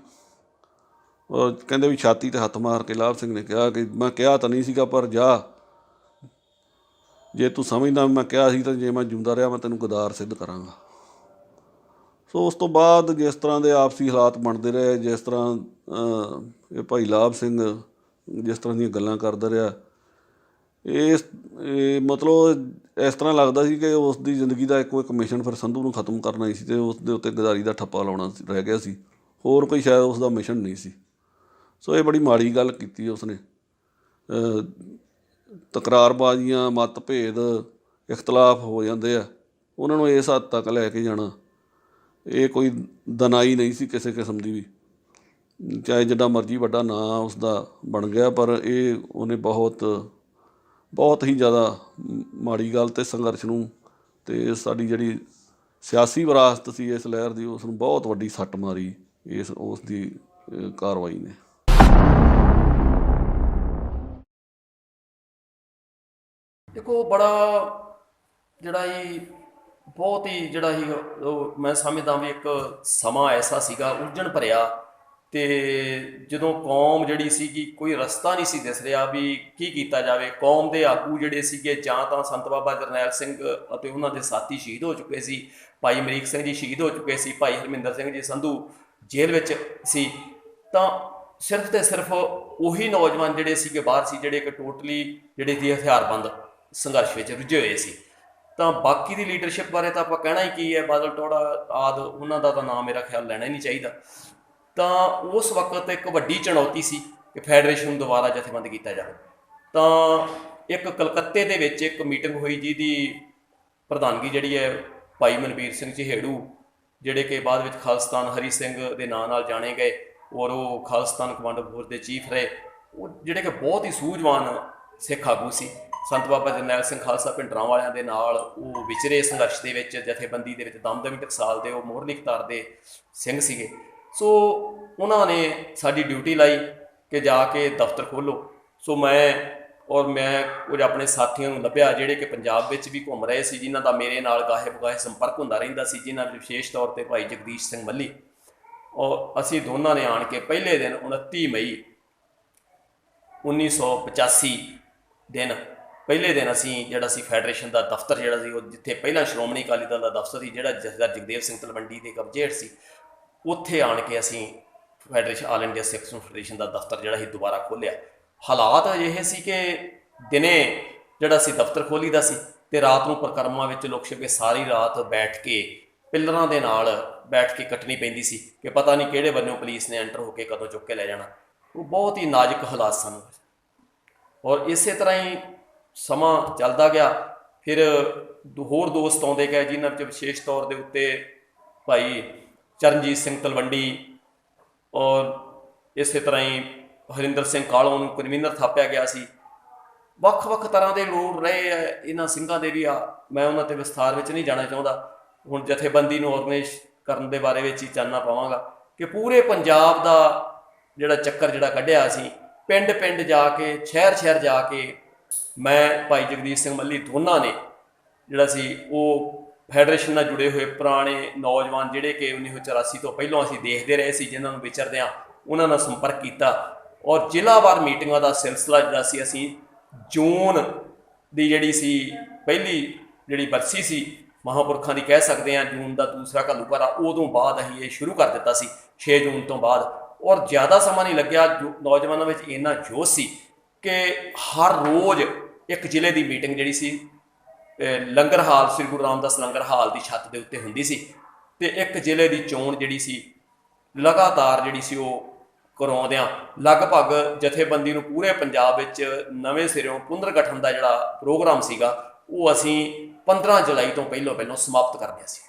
ਔਰ ਕਹਿੰਦੇ ਵੀ ਛਾਤੀ 'ਤੇ ਹੱਥ ਮਾਰ ਕੇ ਲਾਭ ਸਿੰਘ ਨੇ ਕਿਹਾ ਕਿ ਮੈਂ ਕਿਹਾ ਤਾਂ ਨਹੀਂ ਸੀਗਾ, ਪਰ ਜਾ ਜੇ ਤੂੰ ਸਮਝਦਾ ਮੈਂ ਕਿਹਾ ਸੀ ਤਾਂ ਜੇ ਮੈਂ ਜਿਉਂਦਾ ਰਿਹਾ ਮੈਂ ਤੈਨੂੰ ਗਦਾਰ ਸਿੱਧ ਕਰਾਂਗਾ। ਸੋ ਉਸ ਤੋਂ ਬਾਅਦ ਜਿਸ ਤਰ੍ਹਾਂ ਦੇ ਆਪਸੀ ਹਾਲਾਤ ਬਣਦੇ ਰਹੇ, ਜਿਸ ਤਰ੍ਹਾਂ ਇਹ ਭਾਈ ਲਾਭ ਸਿੰਘ ਜਿਸ ਤਰ੍ਹਾਂ ਦੀਆਂ ਗੱਲਾਂ ਕਰਦਾ ਰਿਹਾ, ਇਹ ਮਤਲਬ ਇਸ ਤਰ੍ਹਾਂ ਲੱਗਦਾ ਸੀ ਕਿ ਉਸ ਦੀ ਜ਼ਿੰਦਗੀ ਦਾ ਇੱਕੋ ਇੱਕ ਮਿਸ਼ਨ ਫਿਰ ਸੰਧੂ ਨੂੰ ਖ਼ਤਮ ਕਰਨਾ ਹੀ ਸੀ, ਅਤੇ ਉਸ ਦੇ ਉੱਤੇ ਗਦਾਰੀ ਦਾ ਠੱਪਾ ਲਾਉਣਾ ਰਹਿ ਗਿਆ ਸੀ, ਹੋਰ ਕੋਈ ਸ਼ਾਇਦ ਉਸ ਦਾ ਮਿਸ਼ਨ ਨਹੀਂ ਸੀ। ਸੋ ਇਹ ਬੜੀ ਮਾੜੀ ਗੱਲ ਕੀਤੀ ਉਸਨੇ। ਤਕਰਾਰਬਾਜ਼ੀਆਂ, ਮਤਭੇਦ, ਇਖਤਲਾਫ ਹੋ ਜਾਂਦੇ ਆ, ਉਹਨਾਂ ਨੂੰ ਇਸ ਹੱਦ ਤੱਕ ਲੈ ਕੇ ਜਾਣਾ ਇਹ ਕੋਈ ਦਨਾਈ ਨਹੀਂ ਸੀ ਕਿਸੇ ਕਿਸਮ ਦੀ ਵੀ, ਚਾਹੇ ਜਿੱਦਾਂ ਮਰਜ਼ੀ ਵੱਡਾ ਨਾਂ ਉਸਦਾ ਬਣ ਗਿਆ, ਪਰ ਇਹ ਉਹਨੇ ਬਹੁਤ ਹੀ ਜ਼ਿਆਦਾ ਮਾੜੀ ਗੱਲ ਅਤੇ ਸੰਘਰਸ਼ ਨੂੰ ਅਤੇ ਸਾਡੀ ਜਿਹੜੀ ਸਿਆਸੀ ਵਿਰਾਸਤ ਸੀ ਇਸ ਲਹਿਰ ਦੀ, ਉਸ ਨੂੰ ਬਹੁਤ ਵੱਡੀ ਸੱਟ ਮਾਰੀ ਉਸ ਦੀ ਕਾਰਵਾਈ ਨੇ। ਦੇਖੋ ਬੜਾ ਜਿਹੜਾ ਇਹ ਬਹੁਤ ਹੀ ਜਿਹੜਾ ਸੀ ਉਹ ਮੈਂ ਸਮਝਦਾ ਵੀ ਇੱਕ ਸਮਾਂ ਐਸਾ ਸੀਗਾ ਉਲਝਣ ਭਰਿਆ, ਤੇ ਜਦੋਂ ਕੌਮ ਜਿਹੜੀ ਸੀਗੀ ਕੋਈ ਰਸਤਾ ਨਹੀਂ ਸੀ ਦਿਸ ਰਿਹਾ ਵੀ ਕੀ ਕੀਤਾ ਜਾਵੇ। ਕੌਮ ਦੇ ਆਗੂ ਜਿਹੜੇ ਸੀਗੇ ਜਾਂ ਤਾਂ ਸੰਤ ਬਾਬਾ ਜਰਨੈਲ ਸਿੰਘ ਅਤੇ ਉਹਨਾਂ ਦੇ ਸਾਥੀ ਸ਼ਹੀਦ ਹੋ ਚੁੱਕੇ ਸੀ, ਭਾਈ ਅਮਰੀਕ ਸਿੰਘ ਜੀ ਸ਼ਹੀਦ ਹੋ ਚੁੱਕੇ ਸੀ, ਭਾਈ ਹਰਮਿੰਦਰ ਸਿੰਘ ਜੀ ਸੰਧੂ ਜੇਲ੍ਹ ਵਿੱਚ ਸੀ, ਤਾਂ ਸਿਰਫ ਤੇ ਸਿਰਫ ਉਹੀ ਨੌਜਵਾਨ ਜਿਹੜੇ ਸੀਗੇ ਬਾਹਰ ਸੀ, ਜਿਹੜੇ ਕਿ ਟੋਟਲੀ ਜਿਹੜੇ ਸੀ ਹਥਿਆਰਬੰਦ ਸੰਘਰਸ਼ ਵਿੱਚ ਰੁੱਝੇ ਹੋਏ ਸੀ। ਤਾਂ ਬਾਕੀ ਦੀ ਲੀਡਰਸ਼ਿਪ ਬਾਰੇ ਤਾਂ ਆਪਾਂ ਕਹਿਣਾ ਹੀ ਕੀ ਹੈ, ਬਾਦਲ ਟੋੜਾ ਆਦਿ ਉਹਨਾਂ ਦਾ ਤਾਂ ਨਾਮ ਮੇਰਾ ਖਿਆਲ ਲੈਣਾ ਹੀ ਨਹੀਂ ਚਾਹੀਦਾ। ਤਾਂ ਉਸ ਵਕਤ ਇੱਕ ਵੱਡੀ ਚੁਣੌਤੀ ਸੀ ਕਿ ਫੈਡਰੇਸ਼ਨ ਨੂੰ ਦੁਬਾਰਾ ਜਥੇਬੰਦ ਕੀਤਾ ਜਾਵੇ। ਤਾਂ ਇੱਕ ਕਲਕੱਤੇ ਦੇ ਵਿੱਚ ਇੱਕ ਮੀਟਿੰਗ ਹੋਈ ਜਿਹਦੀ ਪ੍ਰਧਾਨਗੀ ਜਿਹੜੀ ਹੈ ਭਾਈ ਮਨਵੀਰ ਸਿੰਘ ਚਹੇੜੂ, ਜਿਹੜੇ ਕਿ ਬਾਅਦ ਵਿੱਚ ਖਾਲਿਸਤਾਨ ਹਰੀ ਸਿੰਘ ਦੇ ਨਾਂ ਨਾਲ ਜਾਣੇ ਗਏ ਔਰ ਉਹ ਖਾਲਿਸਤਾਨ ਕਮਾਂਡੋ ਫੋਰਸ ਦੇ ਚੀਫ ਰਹੇ। ਉਹ ਜਿਹੜੇ ਕਿ ਬਹੁਤ ਹੀ ਸੂਝਵਾਨ ਸਿੱਖ ਆਗੂ ਸੀ। ਸੰਤ ਬਾਬਾ ਜਰਨੈਲ ਸਿੰਘ ਖਾਲਸਾ ਭਿੰਡਰਾਂ ਵਾਲਿਆਂ ਦੇ ਨਾਲ ਉਹ ਵਿਚਰੇ ਸੰਘਰਸ਼ ਦੇ ਵਿੱਚ, ਜਥੇਬੰਦੀ ਦੇ ਵਿੱਚ ਦਮਦਮੀ ਟਕਸਾਲ ਦੇ ਉਹ ਮੋਹਰਲੀ ਕਤਾਰ ਦੇ ਸਿੰਘ ਸੀਗੇ। ਸੋ ਉਹਨਾਂ ਨੇ ਸਾਡੀ ਡਿਊਟੀ ਲਾਈ ਕਿ ਜਾ ਕੇ ਦਫ਼ਤਰ ਖੋਲ੍ਹੋ। ਸੋ ਮੈਂ ਕੁਝ ਆਪਣੇ ਸਾਥੀਆਂ ਨੂੰ ਲੱਭਿਆ ਜਿਹੜੇ ਕਿ ਪੰਜਾਬ ਵਿੱਚ ਵੀ ਘੁੰਮ ਰਹੇ ਸੀ, ਜਿਨ੍ਹਾਂ ਦਾ ਮੇਰੇ ਨਾਲ ਗਾਹੇ ਬਗਾਹੇ ਸੰਪਰਕ ਹੁੰਦਾ ਰਹਿੰਦਾ ਸੀ, ਜਿਨ੍ਹਾਂ ਵਿੱਚ ਵਿਸ਼ੇਸ਼ ਤੌਰ 'ਤੇ ਭਾਈ ਜਗਦੀਸ਼ ਸਿੰਘ ਮੱਲੀ। ਔਰ ਅਸੀਂ ਦੋਨਾਂ ਨੇ ਆਣ ਕੇ ਪਹਿਲੇ ਦਿਨ 29 ਮਈ 1985 ਦਿਨ ਪਹਿਲੇ ਦਿਨ ਅਸੀਂ ਜਿਹੜਾ ਸੀ ਫੈਡਰੇਸ਼ਨ ਦਾ ਦਫ਼ਤਰ ਜਿਹੜਾ ਸੀ, ਉਹ ਜਿੱਥੇ ਪਹਿਲਾਂ ਸ਼੍ਰੋਮਣੀ ਅਕਾਲੀ ਦਲ ਦਾ ਦਫ਼ਤਰ ਸੀ, ਜਿਹੜਾ ਜਥੇਦਾਰ ਜਗਦੇਵ ਸਿੰਘ ਤਲਵੰਡੀ ਦੇ ਕਬਜ਼ੇ ਹੇਠ ਸੀ, ਉੱਥੇ ਆਣ ਕੇ ਅਸੀਂ ਫੈਡਰੇਸ਼ਨ ਆਲ ਇੰਡੀਆ ਸਿੱਖ ਸਟੂਡੈਂਟ ਫੈਡਰੇਸ਼ਨ ਦਾ ਦਫ਼ਤਰ ਜਿਹੜਾ ਸੀ ਦੁਬਾਰਾ ਖੋਲ੍ਹਿਆ। ਹਾਲਾਤ ਅਜਿਹੇ ਸੀ ਕਿ ਦਿਨੇ ਜਿਹੜਾ ਸੀ ਦਫ਼ਤਰ ਖੋਲ੍ਹੀਦਾ ਸੀ ਤੇ ਰਾਤ ਨੂੰ ਪਰਿਕਰਮਾ ਵਿੱਚ ਲੁਕ ਛਿਪ ਕੇ ਸਾਰੀ ਰਾਤ ਬੈਠ ਕੇ ਪਿੱਲਰਾਂ ਦੇ ਨਾਲ ਬੈਠ ਕੇ ਕੱਟਣੀ ਪੈਂਦੀ ਸੀ ਕਿ ਪਤਾ ਨਹੀਂ ਕਿਹੜੇ ਬੰਨਿਓਂ ਪੁਲਿਸ ਨੇ ਐਂਟਰ ਹੋ ਕੇ ਕਦੋਂ ਚੁੱਕ ਕੇ ਲੈ ਜਾਣਾ। ਉਹ ਬਹੁਤ ਹੀ ਨਾਜ਼ੁਕ ਹਾਲਾਤ ਸਨ। ਔਰ ਇਸੇ ਤਰ੍ਹਾਂ ਹੀ ਸਮਾਂ ਚੱਲਦਾ ਗਿਆ। ਫਿਰ ਹੋਰ ਦੋਸਤ ਆਉਂਦੇ ਗਏ, ਜਿਨ੍ਹਾਂ ਵਿੱਚ ਵਿਸ਼ੇਸ਼ ਤੌਰ ਦੇ ਉੱਤੇ ਭਾਈ ਚਰਨਜੀਤ ਸਿੰਘ ਤਲਵੰਡੀ ਔਰ ਇਸੇ ਤਰ੍ਹਾਂ ਹੀ ਹਰਿੰਦਰ ਸਿੰਘ ਕਾਲੋਂ ਨੂੰ ਕਨਵੀਨਰ ਥਾਪਿਆ ਗਿਆ ਸੀ। ਵੱਖ-ਵੱਖ ਤਰ੍ਹਾਂ ਦੇ ਲੋਕ ਰਹੇ ਆ ਇਹਨਾਂ ਸਿੰਘਾਂ ਦੇ ਵੀ। ਮੈਂ ਉਹਨਾਂ 'ਤੇ ਵਿਸਥਾਰ ਵਿੱਚ ਨਹੀਂ ਜਾਣਾ ਚਾਹੁੰਦਾ। ਹੁਣ ਜਥੇਬੰਦੀ ਨੂੰ ਆਰਗੇਨਾਈਜ਼ ਕਰਨ ਦੇ ਬਾਰੇ ਵਿੱਚ ਹੀ ਚਾਨਣਾ ਪਾਵਾਂਗਾ ਕਿ ਪੂਰੇ ਪੰਜਾਬ ਦਾ ਜਿਹੜਾ ਚੱਕਰ ਜਿਹੜਾ ਕੱਢਿਆ ਸੀ, ਪਿੰਡ-ਪਿੰਡ ਜਾ ਕੇ, ਸ਼ਹਿਰ-ਸ਼ਹਿਰ ਜਾ ਕੇ, ਮੈਂ ਭਾਈ ਜਗਦੀਸ਼ ਸਿੰਘ ਮੱਲੀ ਦੋਨਾਂ ਨੇ ਜਿਹੜਾ ਸੀ ਉਹ ਫੈਡਰੇਸ਼ਨ ਨਾਲ ਜੁੜੇ ਹੋਏ ਪੁਰਾਣੇ ਨੌਜਵਾਨ ਜਿਹੜੇ ਕਿ 1984 ਤੋਂ ਪਹਿਲਾਂ ਅਸੀਂ ਦੇਖਦੇ ਰਹੇ ਸੀ, ਜਿਨ੍ਹਾਂ ਨੂੰ ਵਿਚਰਦਿਆਂ ਉਹਨਾਂ ਨਾਲ ਸੰਪਰਕ ਕੀਤਾ। ਔਰ ਜ਼ਿਲ੍ਹਾਵਾਰ ਮੀਟਿੰਗਾਂ ਦਾ ਸਿਲਸਿਲਾ ਜਿਹੜਾ ਸੀ ਅਸੀਂ ਜੂਨ ਦੀ ਜਿਹੜੀ ਸੀ ਪਹਿਲੀ ਜਿਹੜੀ ਬਰਸੀ ਸੀ ਮਹਾਂਪੁਰਖਾਂ ਦੀ ਕਹਿ ਸਕਦੇ ਹਾਂ, ਜੂਨ ਦਾ ਦੂਸਰਾ ਘੱਲੂਘਾਰਾ, ਉਦੋਂ ਬਾਅਦ ਅਸੀਂ ਇਹ ਸ਼ੁਰੂ ਕਰ ਦਿੱਤਾ ਸੀ 6 ਜੂਨ ਤੋਂ ਬਾਅਦ। ਔਰ ਜ਼ਿਆਦਾ ਸਮਾਂ ਨਹੀਂ ਲੱਗਿਆ, ਨੌਜਵਾਨਾਂ ਵਿੱਚ ਇੰਨਾ ਜੋਸ਼ ਸੀ ਕਿ ਹਰ ਰੋਜ਼ ਇੱਕ ਜ਼ਿਲ੍ਹੇ ਦੀ ਮੀਟਿੰਗ ਜਿਹੜੀ ਸੀ ਲੰਗਰ ਹਾਲ, ਸ੍ਰੀ ਗੁਰੂ ਰਾਮਦਾਸ ਲੰਗਰ ਹਾਲ ਦੀ ਛੱਤ ਦੇ ਉੱਤੇ ਹੁੰਦੀ ਸੀ, ਤੇ ਇੱਕ ਜ਼ਿਲ੍ਹੇ ਦੀ ਚੋਣ ਜਿਹੜੀ ਸੀ ਲਗਾਤਾਰ ਜਿਹੜੀ ਸੀ ਉਹ ਕਰਵਾਉਂਦਿਆਂ ਲਗਭਗ ਜਥੇਬੰਦੀ ਨੂੰ ਪੂਰੇ ਪੰਜਾਬ ਵਿੱਚ ਨਵੇਂ ਸਿਰਿਓਂ ਪੁਨਰਗਠਨ ਦਾ ਜਿਹੜਾ ਪ੍ਰੋਗਰਾਮ ਸੀਗਾ ਉਹ ਅਸੀਂ 15 ਜੁਲਾਈ ਤੋਂ ਪਹਿਲੋਂ ਸਮਾਪਤ ਕਰ ਦਿਆ ਸੀ।